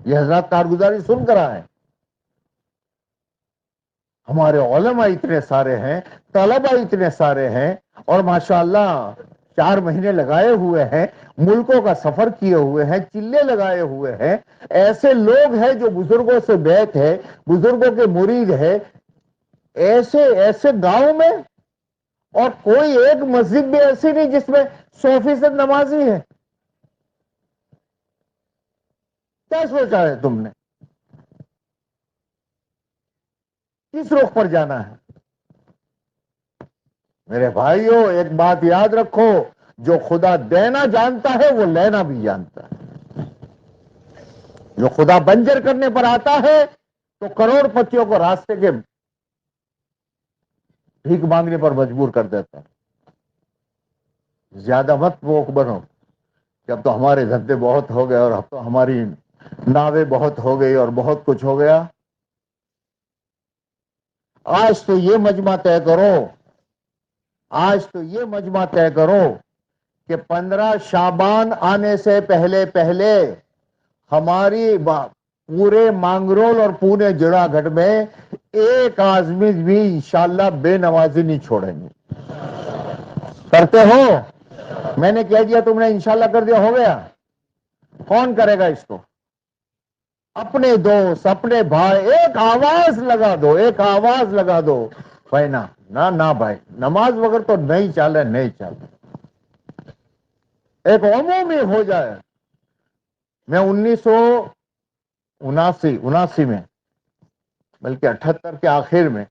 یہ حضرات کارگزاری سن کر آئے. ہمارے علماء اتنے سارے ہیں, طلباء اتنے سارے ہیں, اور ماشاءاللہ 4 مہینے لگائے ہوئے ہیں, ملکوں کا سفر کیے ہوئے ہیں, چلے لگائے ہوئے ہیں. ایسے لوگ ہیں جو بزرگوں سے بیعت ہے, بزرگوں کے مرید ہے, ایسے ایسے گاؤں میں, اور کوئی ایک مسجد بھی ایسی نہیں جس میں 100% نمازی ہے. کیا سوچا ہے تم نے؟ کس رخ پر جانا ہے؟ میرے بھائیوں, ایک بات یاد رکھو, جو خدا دینا جانتا ہے وہ لینا بھی جانتا ہے. جو خدا بنجر کرنے پر آتا ہے تو کروڑ پتیوں کو راستے کے بھیک مانگنے پر مجبور کر دیتا ہے. زیادہ مت ووک بنو کہ اب تو ہمارے دھندے بہت ہو گئے, اور اب تو ہماری ناویں بہت ہو گئی, اور بہت کچھ ہو گیا. آج تو یہ مجمع طے کرو, آج تو یہ مجمع طے کرو کہ 15 شعبان آنے سے پہلے پہلے ہماری پورے مانگرول اور پورے جڑا گھٹ میں ایک آدمی بھی انشاءاللہ بے نمازی نہیں چھوڑیں گے. کرتے ہو؟ میں نے کہہ دیا, تم نے انشاءاللہ کر دیا, ہو گیا. کون کرے گا اس کو؟ اپنے دوست, اپنے بھائی, ایک آواز لگا دو, ایک آواز لگا دو, بھائی نہ بھائی, نماز وغیرہ تو نہیں چلے, نہیں چلے. ایک عمومی ہو جائے. میں 1979 میں, بلکہ 78 کے آخر میں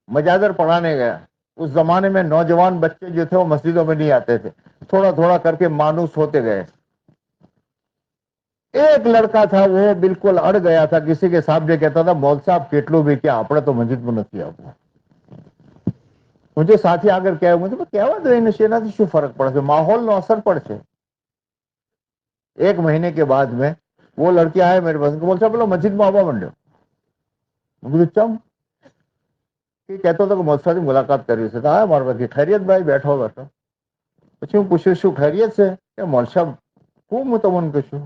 مجادر پڑھانے گیا. اس زمانے میں نوجوان بچے جو تھے وہ مسجدوں میں نہیں آتے تھے, تھوڑا تھوڑا کر کے مانوس ہوتے گئے. ایک لڑکا تھا وہ بالکل اڑ گیا تھا, کسی کے سامنے کہتا تھا, مول صاحب کیٹلو بھی کیا اپنے تو مسجد میں نہیں آتا. مجھے ساتھی آ کر کہا, مجھے کیا ہوا تو نشینا سے شو فرق پڑے, ماحول نو اثر پڑے. 1 مہینے کے بعد میں وہ لڑکی آئے میرے پاس, مول صاحب بولو مسجد میں آبا منڈو. مجھے چم کہ کہتا تھا کہ مول صاحب ملاقات کری سے تھا, ہمارے پاس خیریت بھائی بیٹھو بیٹھو. પછી હું પૂછ્યું શું ખૈરિયત છે કે મોલ સાહેબ ખૂબ હું તમને કશું,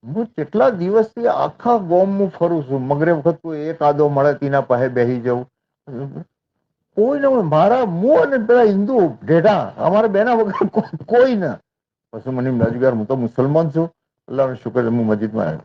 હું કેટલા દિવસથી આખા ગોમમાં ફરું છું, મગરે વખત કોઈ એક આદો મળે તેના પાસે બેસી જવું, કોઈ ન હોય. મારા હું અને પેલા હિન્દુ ઢેઢા અમારા બેના વગર કોઈ ના. પછી મને એમ લાગ્યું યાર હું તો મુસલમાન છું, અલ્લાહનો શુક્ર છે હું મસ્જિદમાં આવ્યો.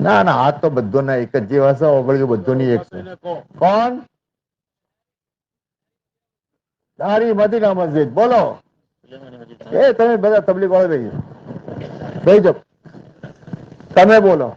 ના ના, આ તો બધોના એક જ જેવા છે, ઓગળ્યું બધોની એક છે. કોણ? દારી મદીના મસ્જિદ બોલો. એ તમે બધા તબલીગ વાળા બેસી જાઓ, તમે બોલો.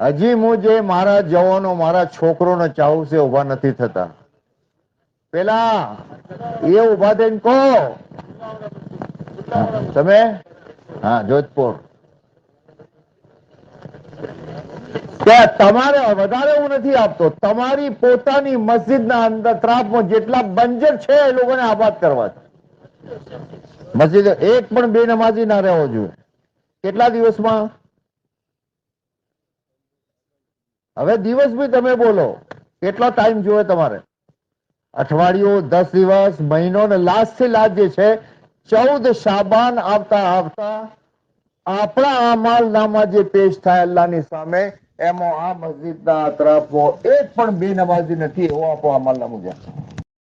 હજી હું જે મારા જવાનો મારા છોકરોને ચાહું છે ઉભા નથી થતા. પેલા એ ઉભા થઈને કહો તમે. હા, જોધપુર. તમારે વધારે હું નથી આપતો, તમારી પોતાની મસ્જિદના અંદર ત્રાપમાં જેટલા બંજર છે એ લોકોને આબાદ કરવા છે. મસ્જિદ એક પણ બેનમાજી ના રહેવો જોઈએ. કેટલા દિવસમાં? હવે દિવસ બી તમે બોલો, કેટલો ટાઈમ જોઈએ તમારે? અઠવાડિયું, 10 દિવસ, મહિનો, ને લાસ્ટ થી લાસ્ટ જે છે 14 શાબાન આવતા આવતા આપણા અમલનામા જે પેશ થાય અલ્લાહની સામે, એમાં આ મસ્જિદના અતરાફમાં એક પણ બેનમાજી નથી એવો આપણો અમલનામું જાય.